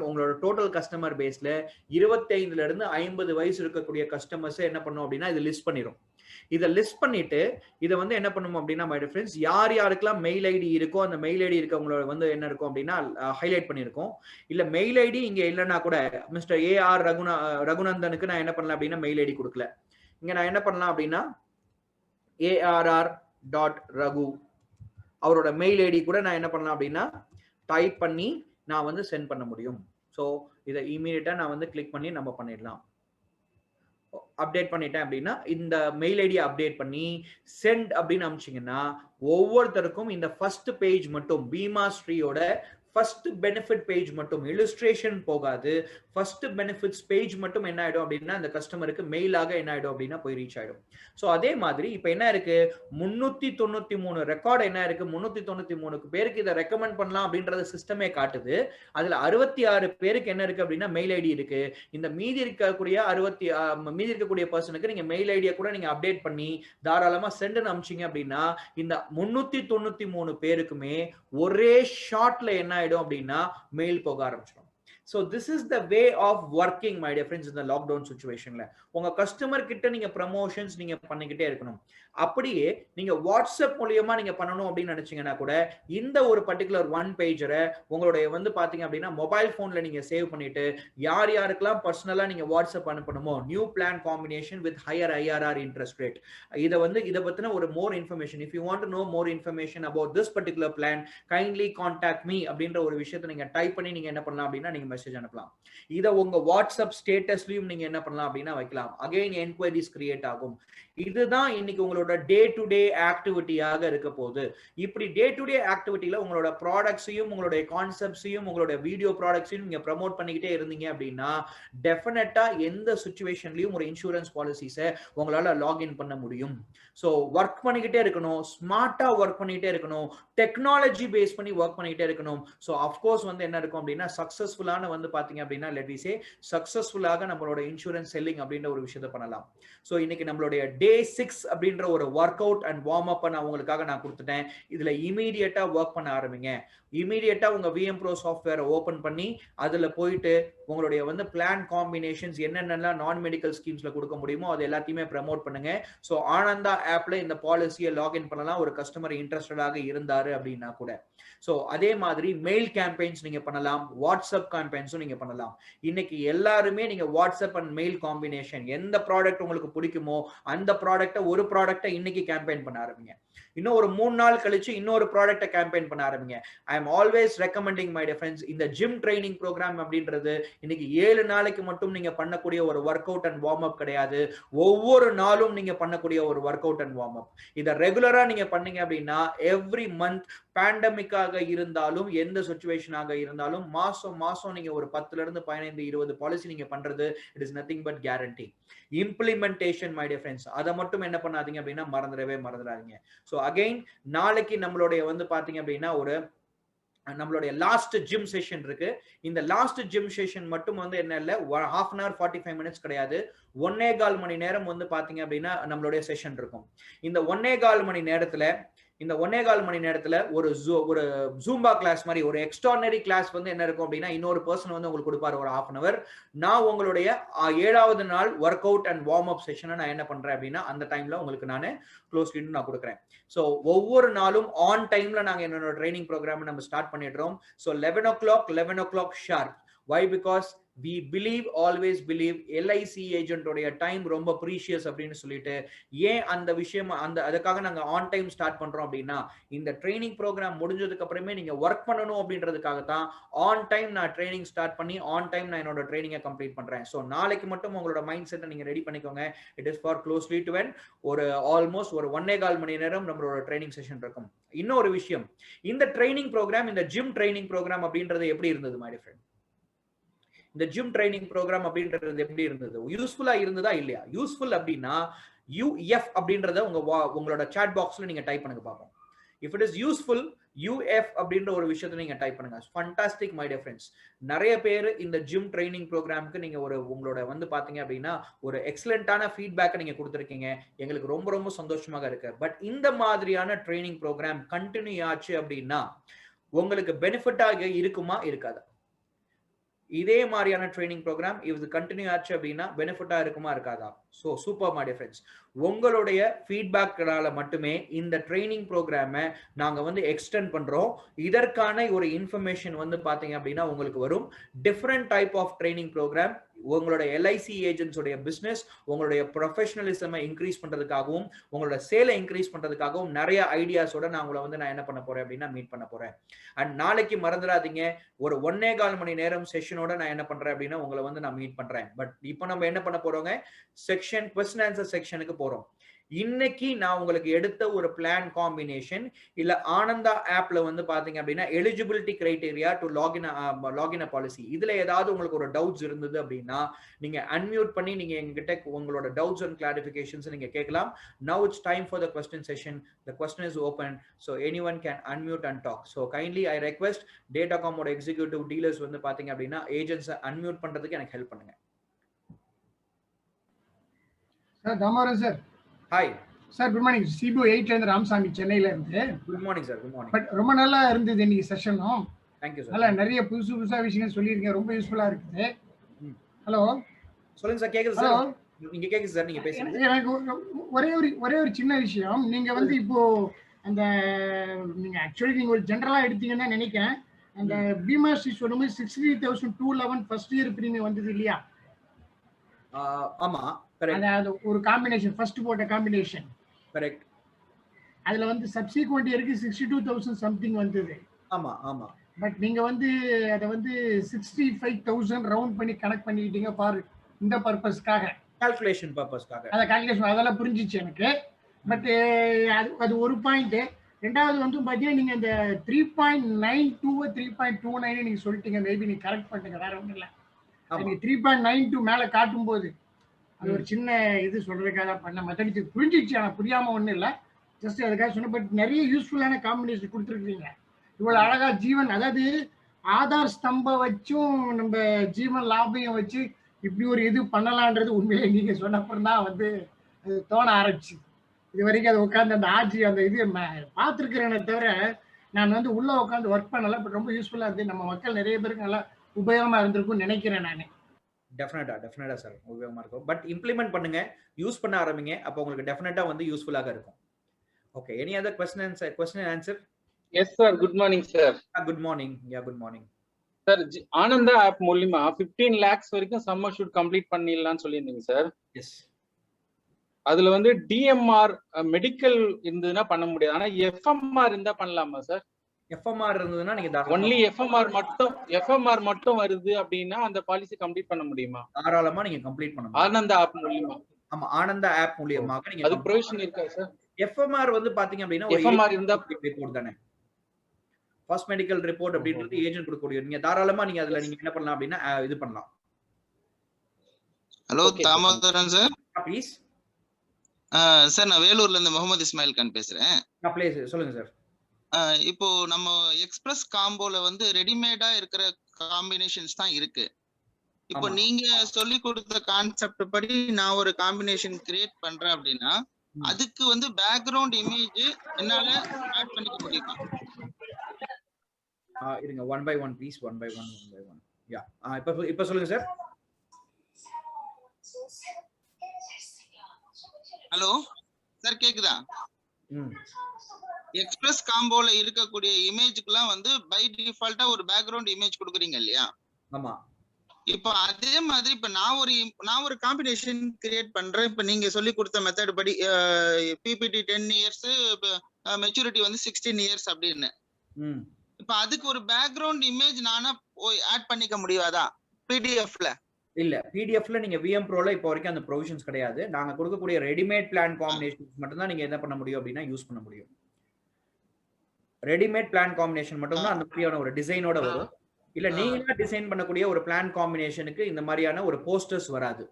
உங்களோட டோட்டல் கஸ்டமர் பேஸ்ல 25ல இருந்து 50 வயசு இருக்கக்கூடிய கஸ்டமர்ஸ் என்ன பண்ணும் அப்படின்னா இது லிஸ்ட் பண்ணிடும். இதை லிஸ்ட் பண்ணிட்டு இதை வந்து என்ன பண்ணும் அப்படின்னா மை ஃப்ரெண்ட்ஸ், யார் யாருக்கெல்லாம் மெயில் ஐடி இருக்கோ அந்த மெயில் ஐடி இருக்கவங்களோட வந்து என்ன இருக்கும் அப்படின்னா ஹைலைட் பண்ணியிருக்கோம். இல்ல மெயில் ஐடி இங்க இல்லைன்னா கூட மிஸ்டர் ஏஆர் ரகுநந்தனுக்கு நான் என்ன பண்ணலாம் அப்படின்னா மெயில் ஐடி கொடுக்கல. இங்க நான் என்ன பண்ணலாம் அப்படின்னா ARR.Raghu அவரோட மெயில் ஐடி கூட நான் என்ன பண்ணலாம் அப்படின்னா டைப் பண்ணி நான் வந்து சென்ட் பண்ண முடியும். ஸோ இதை இமீடியட்டா நான் வந்து கிளிக் பண்ணி நம்ம பண்ணிடலாம். அப்டேட் பண்ணிட்டேன் அப்படின்னா இந்த மெயில் ஐடியை அப்டேட் பண்ணி சென்ட் அப்படின்னு அனுப்பிச்சிங்கன்னா ஒவ்வொருத்தருக்கும் இந்த ஃபர்ஸ்ட் பேஜ் மட்டும் பீமாஸ்ட்ரியோட ஃபர்ஸ்ட் பெனிஃபிட் பேஜ் மட்டும், இல்லுஸ்ட்ரேஷன் போகாது, ஃபர்ஸ்ட் பெனிஃபிட்ஸ் பேஜ் மட்டும் என்ன ஆயிடும் அப்படின்னா அந்த கஸ்டமருக்கு மெயிலாக என்ன ஆயிடும் அப்படின்னா போய் ரீச் ஆயிடும். ஸோ அதே மாதிரி இப்போ என்ன இருக்கு, 393 ரெக்கார்டு என்ன இருக்கு, 393 பேருக்கு இதை ரெக்கமெண்ட் பண்ணலாம் அப்படின்றது சிஸ்டமே காட்டுது. அதுல 66 பேருக்கு என்ன இருக்கு அப்படின்னா மெயில் ஐடி இருக்கு. இந்த மீதி இருக்கக்கூடிய பர்சனுக்கு நீங்க மெயில் ஐடியை கூட நீங்க அப்டேட் பண்ணி தாராளமா சென்ட்னு அனுப்பிச்சிங்க அப்படின்னா இந்த 393 பேருக்குமே ஒரே ஷார்ட்ல என்ன ஆயிடும் அப்படின்னா மெயில் போக ஆரம்பிச்சிடும். So this is the way of working, my dear friends, in the lockdown situation. உங்க கஸ்டமர் கிட்ட நீங்க ப்ரமோஷன்ஸ் நீங்க பண்ணிக்கிட்டே இருக்கணும். அப்படியே நீங்க வாட்ஸ்அப் மூலியமா நீங்க பண்ணணும் அப்படின்னு நினைச்சீங்கன்னா கூட இந்த ஒரு பர்டிகுலர் ஒன் பேஜரை உங்களுடைய வந்து பாத்தீங்க அப்படின்னா மொபைல் போன்ல நீங்க சேவ் பண்ணிட்டு யார் யாருக்கெல்லாம் பர்சனலா நீங்க வாட்ஸ்அப் அனுப்பணுமோ new plan combination with higher IRR interest rate, இதை பத்தின ஒரு more information, if you want to know more information about this particular plan kindly contact me அப்படின்ற ஒரு விஷயத்தை நீங்க டைப் பண்ணி நீங்க என்ன பண்ணலாம் அப்படின்னா நீங்க மெசேஜ் அனுப்பலாம். இதை உங்க வாட்ஸ்அப் ஸ்டேட்டஸ்லயும் நீங்க என்ன பண்ணலாம் அப்படின்னா வைக்கலாம். அகைன் என்கொயரிஸ் கிரியேட் ஆகும். இதுதான் இன்னைக்கு உங்களோட டே டு டே ஆக்டிவிட்டியாக இருக்க போகுது. இப்படி டே டு டே ஆக்டிவிட்டியில உங்களோட ப்ராடக்ட்ஸையும் உங்களுடைய கான்செப்ட்ஸையும் உங்களுடைய வீடியோ ப்ராடக்ட்ஸையும் நீங்க ப்ரமோட் பண்ணிக்கிட்டே இருந்தீங்க அப்படின்னா டெஃபினட்டா எந்த சுச்சுவேஷன்லயும் ஒரு இன்சூரன்ஸ் பாலிசிஸை உங்களால லாகின் பண்ண முடியும். ஸோ ஒர்க் பண்ணிக்கிட்டே இருக்கணும், ஸ்மார்ட்டா ஒர்க் பண்ணிக்கிட்டே இருக்கணும், டெக்னாலஜி பேஸ் பண்ணி ஒர்க் பண்ணிக்கிட்டே இருக்கணும். ஸோ அஃப்கோர்ஸ் வந்து என்ன இருக்கும் அப்படின்னா சக்சஸ்ஃபுல்லான வந்து பாத்தீங்க அப்படின்னா லெட் வி சே சக்சஸ்ஃபுல்லாக நம்மளோட இன்சூரன்ஸ் செல்லிங் அப்படின்ற ஒரு விஷயத்தை பண்ணலாம். ஸோ இன்னைக்கு நம்மளுடைய டே 6 அப்படின்ற ஒரு ஒர்க் அவுட் அண்ட் வார்ம் அப் நான் உங்களுக்காக நான் கொடுத்துட்டேன். இதுல இமீடியட்டா ஒர்க் பண்ண ஆரம்பிங்க. இமீடியட்டா உங்க VM Pro சாஃப்ட்வேரை ஓபன் பண்ணி அதுல போயிட்டு உங்களுடைய வந்து பிளான் காம்பினேஷன்ஸ் என்னென்னலாம் நான் மெடிக்கல் ஸ்கீம்ஸ்ல கொடுக்க முடியுமோ அது எல்லாத்தையுமே ப்ரமோட் பண்ணுங்க. ஸோ ஆனந்தா ஆப்ல இந்த பாலிசியை லாகின் பண்ணலாம் ஒரு கஸ்டமர் இன்ட்ரெஸ்டடாக இருந்தாரு அப்படின்னா கூட. ஸோ அதே மாதிரி மெயில் கேம்பெயின்ஸ் நீங்க பண்ணலாம், வாட்ஸ்அப் கேம்பெயின்ஸும் நீங்க பண்ணலாம். இன்னைக்கு எல்லாருமே நீங்க வாட்ஸ்அப் அண்ட் மெயில் காம்பினேஷன் எந்த ப்ராடக்ட் உங்களுக்கு பிடிக்குமோ அந்த ஒரு ப்ராடக்ட்டை இன்னைக்கு கேம்பெயின் பண்ண ஆரம்பிங்க. இன்னும் ஒரு 3 நாள் கழிச்சு இன்னொரு ப்ராடக்ட்டை கேம்பெயின் பண்ண ஆரம்பிங்க. I am always recommending my dear friends, இந்த ஜிம் ட்ரைனிங் ப்ரோக்ராம் அப்படின்றது இன்னைக்கு 7 நாளைக்கு மட்டும் நீங்க பண்ணக்கூடிய ஒரு ஒர்க் அவுட் அண்ட் வார்ம் அப் கிடையாது. ஒவ்வொரு நாளும் நீங்க பண்ணக்கூடிய ஒரு ஒர்க் அவுட் அண்ட் வார்ம் அப். இதை ரெகுலரா நீங்க பண்ணீங்க அப்படின்னா எவ்ரி மந்த் பேண்டமிக்காக இருந்தாலும் எந்த சுச்சுவேஷனாக இருந்தாலும் மாசம் நீங்க ஒரு 10ல இருந்து 15 20 பாலிசி நீங்க பண்றது it is nothing but guarantee. Implementation my dear friends, அதை மட்டும் என்ன பண்ணாதீங்க அப்படின்னா மறந்துடாதீங்க. ஸோ அகைன் நாளைக்கு நம்மளுடைய வந்து பாத்தீங்க அப்படின்னா நம்மளுடைய லாஸ்ட் ஜிம் செஷன் இருக்கு. இந்த லாஸ்ட் ஜிம் செஷன் மட்டும் வந்து என்ன இல்ல 1/2 hour 45 minutes கிடையாது, 1.25 மணி நேரம் வந்து பாத்தீங்க அப்படின்னா நம்மளுடைய செஷன் இருக்கும். இந்த 1.25 மணி நேரத்துல ஒரு ஜூம்பா கிளாஸ் மாதிரி ஒரு எக்ஸ்ட்ரானரி கிளாஸ் வந்து என்ன இருக்கும் அப்படின்னா இன்னொரு பர்சன் வந்து உங்களுக்கு கொடுப்பாரு ஒரு 1/2 hour. நான் உங்களுடைய 7வது நாள் work out and warm up செஷனை நான் என்ன பண்றேன் அப்படின்னா அந்த டைம்ல உங்களுக்கு நான் க்ளோஸ் ரீட் நான் கொடுக்குறேன். ஸோ ஒவ்வொரு நாளும் ஆன் டைம்ல நாங்க என்னோட ட்ரைனிங் ப்ரோக்ராம் நம்ம ஸ்டார்ட் பண்ணிடுறோம். So 11 o'clock sharp. Why? Because we believe, always believe LIC agent உடைய டைம் ரொம்ப ப்ரீஷியஸ் அப்படின்னு சொல்லிட்டு ஏன் அந்த விஷயம் அதுக்காக நாங்க ஆன் டைம் ஸ்டார்ட் பண்றோம் அப்படின்னா இந்த ட்ரைனிங் ப்ரோக்ராம் முடிஞ்சதுக்கு அப்புறமே நீங்க ஒர்க் பண்ணணும் அப்படின்றதுக்காக தான் ஆன் டைம் நான் ட்ரைனிங் ஸ்டார்ட் பண்ணி ஆன் டைம் நான் என்னோட ட்ரைனிங்கை கம்ப்ளீட் பண்றேன். ஸோ நாளைக்கு மட்டும் உங்களோட மைண்ட் செட்டை நீங்க ரெடி பண்ணிக்கோங்க. It is for closely to end. ஒரு ஆல்மோஸ்ட் ஒரு 1.25 மணி நேரம் நம்மளோட ட்ரைனிங் செஷன் இருக்கும். இன்னொரு விஷயம், இந்த ட்ரைனிங் ப்ரோக்ராம், இந்த ஜிம் ட்ரைனிங் ப்ரோக்ராம் அப்படின்றது எப்படி இருந்தது மை டியர் ஃப்ரெண்ட்? இந்த ஜிம் ட்ரைனிங் ப்ரோக்ராம் அப்படின்றது எப்படி இருந்தது? யூஸ்ஃபுல்லா இருந்ததா இல்லையா? யூஸ்ஃபுல் அப்படின்னா UF அப்படின்றத உங்களோட சாட் பாக்ஸ்ல நீங்க டைப் பண்ணுங்க பாப்போம். If it is useful, UF அப்படின்ற ஒரு விஷயத்தை நீங்க டைப் பண்ணுங்க. Fantastic my dear friends. நிறைய பேர் இந்த ஜிம் ட்ரைனிங் ப்ரோக்ராமுக்கு நீங்க உங்களோட பாத்தீங்க அப்படின்னா ஒரு எக்ஸலண்டான ஃபீட்பேக்கை நீங்க கொடுத்துருக்கீங்க. எங்களுக்கு ரொம்ப ரொம்ப சந்தோஷமாக இருக்கு. பட் இந்த மாதிரியான ட்ரைனிங் ப்ரோக்ராம் கண்டினியூ ஆச்சு அப்படின்னா உங்களுக்கு பெனிஃபிட்டாக இருக்குமா இருக்காதா? இதே மாதிரியான ட்ரைனிங் ப்ரோக்ராம் இது கண்டினியூ ஆச்சு அப்படின்னா பெனிஃபிட்டா இருக்குமா இருக்காதா? So super my dear friends. உங்களுடைய ஃபீட்பேக்னால மட்டுமே இந்த ட்ரைனிங் ப்ரோக்ராமை நாங்கள் எக்ஸ்டெண்ட் பண்றோம். இதற்கான ஒரு இன்ஃபர்மேஷன் பாத்தீங்க அப்படின்னா உங்களுக்கு வரும். Different type of training program உங்களோட LIC ஏஜென்ட்ஸ் உடைய பிசினஸ், உங்களுடைய ப்ரொஃபஷனலிசமை இன்க்ரீஸ் பண்றதுக்காகவும் உங்களோட சேலை இன்க்ரீஸ் பண்றதுக்காகவும் நிறைய ஐடியாஸோட நான் உங்களை நான் என்ன பண்ண போறேன் அப்படின்னா மீட் பண்ண போறேன். அண்ட் நாளைக்கு மறந்துடாதீங்க, ஒரு 1.25 மணி நேரம் செஷனோட நான் என்ன பண்றேன் அப்படின்னா உங்களை நான் மீட் பண்றேன். பட் இப்போ நம்ம என்ன பண்ண போறோங்க, செக்ஷன் क्वेश्चन आंसर செக்ஷனுக்கு போறோம். இன்னைக்கு நான் உங்களுக்கு எடுத்த ஒரு பிளான் காம்பினேஷன் இல்ல ஆனந்தா ஆப்ல பாத்தீங்க அப்படின்னா eligibility criteria to login policy, இதுல ஏதாவது உங்களுக்கு ஒரு டவுட்ஸ் இருந்தது அப்படின்னா நீங்க அன்மியூட் பண்ணி நீங்க எங்ககிட்ட உங்களோட டவுட்ஸ் அண்ட் கிளாரிஃபிகேஷன்ஸ் நீங்க கேட்கலாம். Now it's time for the question session. The question is open, so anyone can unmute and talk. So kindly I request Datacom ஓட எக்ஸிகியூட்டிவ் டீலர்ஸ் பாத்தீங்க அப்படின்னா ஏஜென்ட்ஸ் அன்மியூட் பண்றதுக்கு எனக்கு ஹெல்ப் பண்ணுங்க. Sir Damodaran sir. Hi sir, good morning. Shibu 8 ல இருந்து ராமசாமி, சென்னையில இருந்து. Good morning sir. Good morning. But ரொம்ப நல்லா இருந்தது இன்னைக்கு செஷனும். Thank you sir. நல்லா நிறைய புதுசா விஷயங்கள் சொல்லிருக்கீங்க, ரொம்ப யூஸ்ஃபுல்லா இருக்குது. ஹலோ சொல்லுங்க சார். கேக்குது சார். நீங்க கேக்குது சார், நீங்க பேசுங்க. எனக்கு ஒரே ஒரு சின்ன விஷயம். நீங்க இப்போ அந்த நீங்க ஆக்சுவலி நீங்க ஒரு ஜெனரலா எடுத்தீங்கன்னு நினைக்கிறேன். அந்த பீமா ஸ்ரீ சொல்லும்போது 63,211 ஃபர்ஸ்ட் இயர் பிரீமியம் வந்தது இல்லையா? ஆமா, கரெக்ட். அது ஒரு காம்பினேஷன், ஃபர்ஸ்ட் போட்ட காம்பினேஷன். கரெக்ட். அதுல சப்சிக்வெண்ட் இயருக்கு 62,000 சம்திங் வந்தது. ஆமா ஆமா. பட் நீங்க அத 65,000 ரவுண்ட் பண்ணி கனெக்ட் பண்ணிட்டீங்க ஃபார் இந்த பர்பஸ்க்காக, கால்குலேஷன் பர்பஸ்க்காக. அத கால்குலேஷன் அதெல்லாம் புரிஞ்சிச்சு எனக்கு. பட் அது ஒரு பாயிண்ட். ரெண்டாவது பாத்தீங்கன்னா நீங்க இந்த 3.92 3.29 நீங்க சொல்லிட்டீங்க. மேபி நீங்க கரெக்ட் பண்ணுங்க, வேற ஒண்ணும் இல்ல. நீங்க 3.92 மேல காட்டும் போது அது ஒரு சின்ன இது சொல்றதுக்காக பண்ண மத்தடிச்சு புரிஞ்சிச்சு. ஆனா புரியாம ஒண்ணும் இல்ல, ஜஸ்ட் அதுக்காக சொன்ன. பட் நிறைய யூஸ்ஃபுல்லான காம்பினேஷன் கொடுத்துருக்கீங்க. இவ்வளவு அழகா ஜீவன், அதாவது ஆதார் ஸ்தம்ப வச்சும் நம்ம ஜீவன் லாபையும் வச்சு இப்படி ஒரு இது பண்ணலான்றது உண்மையிலே நீங்க சொன்னப்பறம் தான் அது தோண ஆரம்பிச்சு. இது வரைக்கும் அதை உட்காந்து அந்த ஆட்சி அந்த இது பார்த்துருக்கிறேனே தவிர நான் உள்ள உட்காந்து ஒர்க் பண்ணல. பட் ரொம்ப யூஸ்ஃபுல்லா இருந்து நம்ம மக்கள் நிறைய பேருக்கு நல்லா உபயோகமா இருந்திருக்கும்னு நினைக்கிறேன் நான். டெஃபினட்டா சார் உபயோகமா இருக்கும். பட் இம்ப்ளிமெண்ட் பண்ணுங்க, யூஸ் பண்ண ஆரம்பிங்க, அப்போ உங்களுக்கு டெஃபினட்டா யூஸ்ஃபுல்லாக இருக்கும். Okay, any other question and answer? Yes sir. Good morning sir. Good morning. Good morning sir. Ananda app மூலமா 15 lakhs வரைக்கும் சம்மர் ஷூட் கம்ப்ளீட் பண்ணிடலாம்னு சொல்லியிருந்தீங்க சார். எஸ். அதுல DMR மெடிக்கல் இருந்ததுன்னா பண்ண முடியாது, ஆனா FMR இருந்தா பண்ணலாமா சார்? FMR இருந்ததுன்னா நீங்க ஒன்லி FMR மட்டும் வருது அப்படின்னா அந்த பாலிசி கம்ப்ளீட் பண்ண முடியுமா? தாராளமா நீங்க கம்ப்ளீட் பண்ணலாம் ஆனந்தா ஆப் மூலமா. ஆமா, ஆனந்தா ஆப் மூலமாக நீங்க. அது ப்ரொவிஷன் இருக்கா சார்? FMR பாத்தீங்க அப்படின்னா FMR இருந்தா ரிப்போர்ட் தானே, ஃபர்ஸ்ட் மெடிக்கல் ரிப்போர்ட் அப்படின்றது ஏஜென்ட் கொடுக்கக்கூடிய. நீங்க தாராளமா நீங்க அதுல நீங்க என்ன பண்ணலாம் அப்படின்னா இது பண்ணலாம். Hello Damodaran sir. Please sir, நான் வேலூர்ல இருந்து முகமது இஸ்மாயில் கான் பேசுறேன். ப்ளீஸ் சொல்லுங்க சார். இப்போ நம்ம எக்ஸ்பிரஸ் காம்போல ரெடிமேடா இருக்கிற காம்பினேஷன்ஸ் தான் இருக்கு. இப்போ நீங்க சொல்லி கொடுத்த கான்செப்ட் படி நான் ஒரு காம்பினேஷன் கிரியேட் பண்றேன் அப்படின்னா அதுக்கு பேக்ரவுண்ட் இமேஜ் என்னால ஆட் பண்ணிக்க முடியுமா? இருங்க, one by one please. One by one. Yeah, இப்ப சொல்லுங்க சார். ஹலோ சார், கேக்குதா? எக்ஸ்பிரஸ் காம்போல இருக்கக்கூடிய இமேஜ்க்குலாம் பை டிஃபால்ட்டா ஒரு பேக்ரவுண்ட் இமேஜ் கொடுக்குறீங்க இல்லையா? ஆமா. இப்போ அதே மாதிரி இப்ப நான் ஒரு காம்பினேஷன் கிரியேட் பண்றேன். இப்ப நீங்க சொல்லி கொடுத்த மெத்தட் படி பிபிடி 10 இயர்ஸ், மெச்சூரிட்டி வந்து 16 இயர்ஸ் அப்படின்னு. இப்ப அதுக்கு ஒரு பேக்ரவுண்ட் இமேஜ் நானா ஆட் பண்ணிக்க முடியாதா பிடிஎஃப்ல? இல்ல, பிடிஎஃப்ல நீங்க விஎம் ப்ரோல இப்போ வரைக்கும் அந்த ப்ரொவிஷன்ஸ் கிடையாது. நாங்க கொடுக்கக்கூடிய ரெடிமேட் பிளான் காம்பினேஷன்ஸ் மட்டும் தான் நீங்க என்ன பண்ண முடியும் அப்படின்னா யூஸ் பண்ண முடியும். ரெடிமேட் பிளான் காம்பினேஷன் மட்டும் தான் அந்த மாதிரியான ஒரு டிசைனோட வரும். இல்ல நீங்க டிசைன் பண்ணக்கூடிய ஒரு பிளான் காம்பினேஷனுக்கு இந்த மாதிரியான ஒரு போஸ்டர்ஸ் வராது.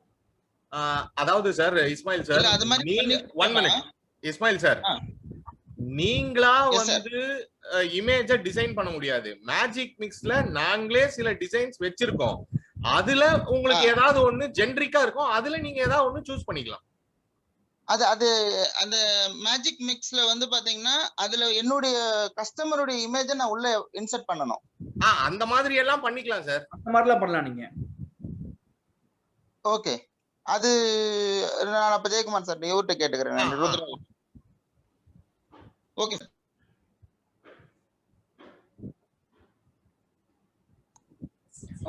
அதாவது சார் இஸ்மாயில் சார், நீங்க 1 மினிட் இஸ்மாயில் சார், நீங்களா வந்து இமேஜ டிசைன் பண்ண முடியாது. மேஜிக் மிக்ஸ்ல நாங்களே சில டிசைன்ஸ் வச்சிருக்கோம். அதுல உங்களுக்கு ஏதாவது ஒண்ணு ஜெனரிக்கா இருக்கும், அதுல நீங்க ஏதாவது ஒண்ணு சூஸ் பண்ணிக்கலாம். அது அந்த மேஜிக் மிக்ஸ்ல வந்து பாத்தீங்கன்னா அதுல என்னுடைய கஸ்டமருடைய இமேஜை நான் உள்ள இன்சர்ட் பண்ணணும். அந்த மாதிரி எல்லாம் பண்ணிக்கலாம் சார். அந்த மாதிரிலாம் பண்ணலாம் நீங்க. ஓகே, அது நான் அப்ப ஜெயக்குமார் சார் இவர்கிட்ட கேட்டுக்கிறேன். Okay.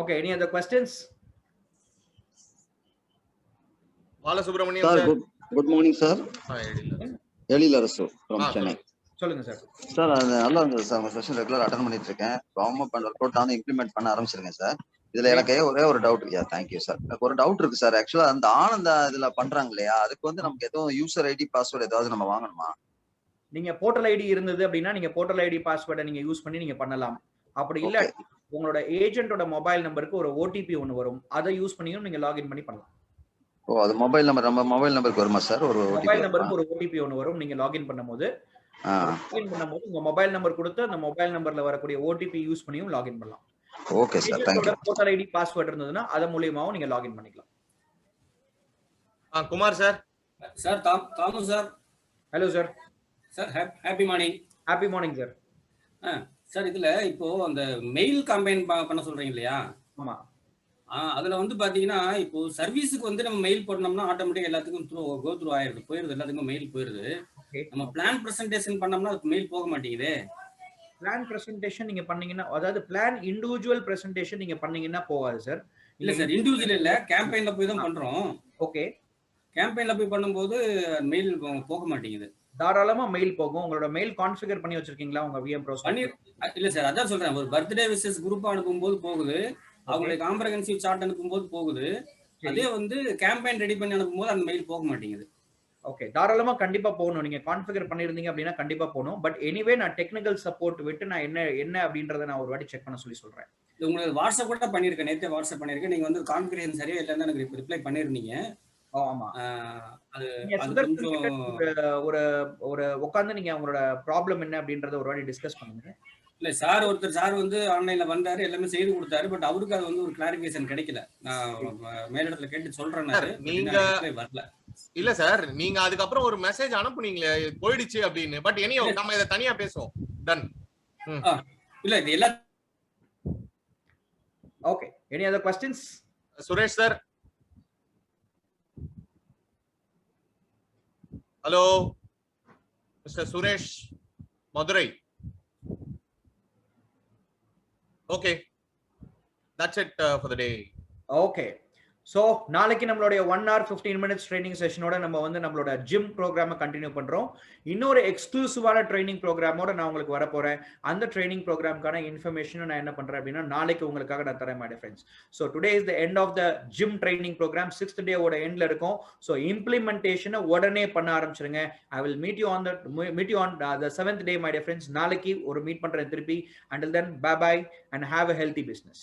Okay, any other questions? Balasubramaniam sir. Good morning, sir. Ezhilarasu from Chennai. சொல்லுங்க சார். சார், அது நல்லா இருந்தது சார். உங்க செஷன் ரெகுலர் அட்டெண்ட் பண்ணிட்டு இருக்கேன். ஃபார்ம் பண்ண ஒர்க் அவுட் ஆன இம்ப்ளிமெண்ட் பண்ண ஆரம்பிச்சிருக்கேன் சார். இதுல எனக்கு ஒரே ஒரு டவுட். Thank you sir. எனக்கு ஒரு டவுட் இருக்கு சார். ஆக்சுவலா அந்த ஆனந்த இதுல பண்றாங்க இல்லையா, அதுக்கு வந்து நமக்கு எதுவும் யூசர் ஐடி பாஸ்வேர்டு ஏதாவது நம்ம வாங்கணுமா? நீங்க போர்ட்டல் ஐடி இருந்தது அப்படின்னா நீங்க போர்ட்டல் ஐடி பாஸ்வேர்டை நீங்க யூஸ் பண்ணி நீங்க பண்ணலாம். அப்படி இல்ல உங்களோட ஏஜென்ட்டோட மொபைல் நம்பருக்கு ஒரு ஓடிபி ஒன்னு வரும், அதை யூஸ் பண்ணியும் நீங்க லாகின் பண்ணி பண்ணலாம். ஓ, அது மொபைல் நம்பர், நம்ம மொபைல் நம்பருக்கு வருமா சார்? ஒரு மொபைல் நம்பருக்கு ஒரு ஓடிபி ஒன்னு வரும். நீங்க லாகின் பண்ணும்போது உங்க மொபைல் நம்பர் கொடுத்து அந்த மொபைல் நம்பர்ல வரக்கூடிய ஓடிபி யூஸ் பண்ணியும் லாகின் பண்ணலாம். Okay sir, thank you. Portal ID password இருந்ததுன்னா அது மூலமாவும் நீங்க லாகின் பண்ணிக்கலாம். Kumar sir. Sir Damu sir. Hello sir. Sir happy morning. Happy morning sir. Sir இதுல இப்போ அந்த மெயில் கம்பைன் பண்ண சொல்றீங்க இல்லையா? ஆமா. அதுல வந்து பாத்தீங்கன்னா இப்போ சர்வீஸுக்கு வந்து நம்ம மெயில் போட்டோம்னா ஆட்டோமேட்டிக்கா எல்லாத்துக்கும் கோ த்ரூ ஆயிருது, போயிருது, எல்லாத்துக்கும் மெயில் போயிருது. நம்ம பிளான் பிரசன்டேஷன் பண்ணோம்னா அதுக்கு மெயில் போக மாட்டேங்குது. பிளான் பிரசன்டேஷன் நீங்க பண்ணீங்கன்னா, அதாவது பிளான் இண்டிவிஜுவல் பிரசன்டேஷன் நீங்க பண்ணீங்கன்னா போகாது சார். இல்ல சார், இண்டிவிஜுவல் இல்ல, கேம்பெயின்ல போய் தான் பண்றோம். ஓகே, கேம்பெயின்ல போய் பண்ணும்போது மெயில் போக மாட்டேங்குது. தாராளமா மெயில் போகும். உங்களோட மெயில் கான்ஃபிகர் பண்ணி வச்சிருக்கீங்களா உங்க விஎம் ப்ரௌசர்? இல்ல சார், அதான் சொல்றேன். ஒரு பர்த்டே விஷஸ் குரூப் அனுப்பும்போது போகுது, அவங்களுடைய காம்ப்ரஹென்சிவ் சார்ட் அனுப்பும்போது போகுது. அதே வந்து கேம்பெயின் ரெடி பண்ணி அனுப்பும்போது அந்த மெயில் போக மாட்டேங்குது. ஓகே, தாராளமா கண்டிப்பா போகணும். நீங்க கான்ஃபிகர் பண்ணிருந்தீங்க அப்படின்னா கண்டிப்பா போகணும். பட் எனிவே நான் டெக்னிக்கல் சப்போர்ட் விட்டு நான் என்ன அப்படின்றத நான் ஒரு வாட்டி செக் பண்ண சொல்றேன். உங்களுக்கு வாட்ஸ்அப் கூட பண்ணிருக்கேன், நேத்தே வாட்ஸ்அப் பண்ணிருக்கேன். நீங்க வந்து கான்ஃபிகரேஷன் சரியா இல்லைன்னு எனக்கு ரிப்ளை பண்ணிருந்தீங்க. ஆமா, அது ஒரு உட்கார்ந்து நீங்க உங்களோட ப்ராப்ளம் என்ன அப்படின்றத ஒரு வாட்டி டிஸ்கஸ் பண்ணுங்க. இல்ல சார், ஒருத்தர் வந்து ஆன்லைன்ல வந்தாரு, எல்லாமே செய்து கொடுத்தாரு. பட் அவருக்கு அது வந்து ஒரு கிளாரிபிகேஷன் கிடைக்கல. நான் மேலிடத்துல கேட்டு சொல்றேன். நீங்க வரல. இல்ல சார், நீங்க அதுக்கப்புறம் ஒரு மெசேஜ் அனுப்புனீங்களே போயிடுச்சு அப்படின்னு. பட் எனியோ நம்ம இத தனியா பேசுவோம். டன். இல்ல இது எல்லா. Okay, any other questions? Suresh sir. Hello mister Suresh, Madurai. Okay, that's it for the day. Okay, so நாளைக்கு நம்மளுடைய 1 hour 15 minutes ட்ரைனிங் செஷனோட நம்ம வந்து நம்மளோட ஜிம் ப்ரோக்ராமை கண்டினியூ பண்றோம். இன்னொரு எக்ஸ்க்ளூசிவான ட்ரைனிங் ப்ரோக்ராமோட நான் உங்களுக்கு வர போறேன். அந்த ட்ரைனிங் ப்ரோக்ராம்க்கான இன்ஃபர்மேஷனும் நான் என்ன பண்றேன் அப்படின்னா நாளைக்கு உங்களுக்காக நான் தரேன் my dear friends. So today is the end of the gym training program. 6th டேவோட எண்ட்ல இருக்கும். ஸோ இம்ப்ளிமெண்டேஷனை உடனே பண்ண ஆரம்பிச்சிருங்க. I will meet you on the 7th day my dear friends. நாளைக்கு ஒரு மீட் பண்றேன் திருப்பி. Until then, bye bye and have a healthy business.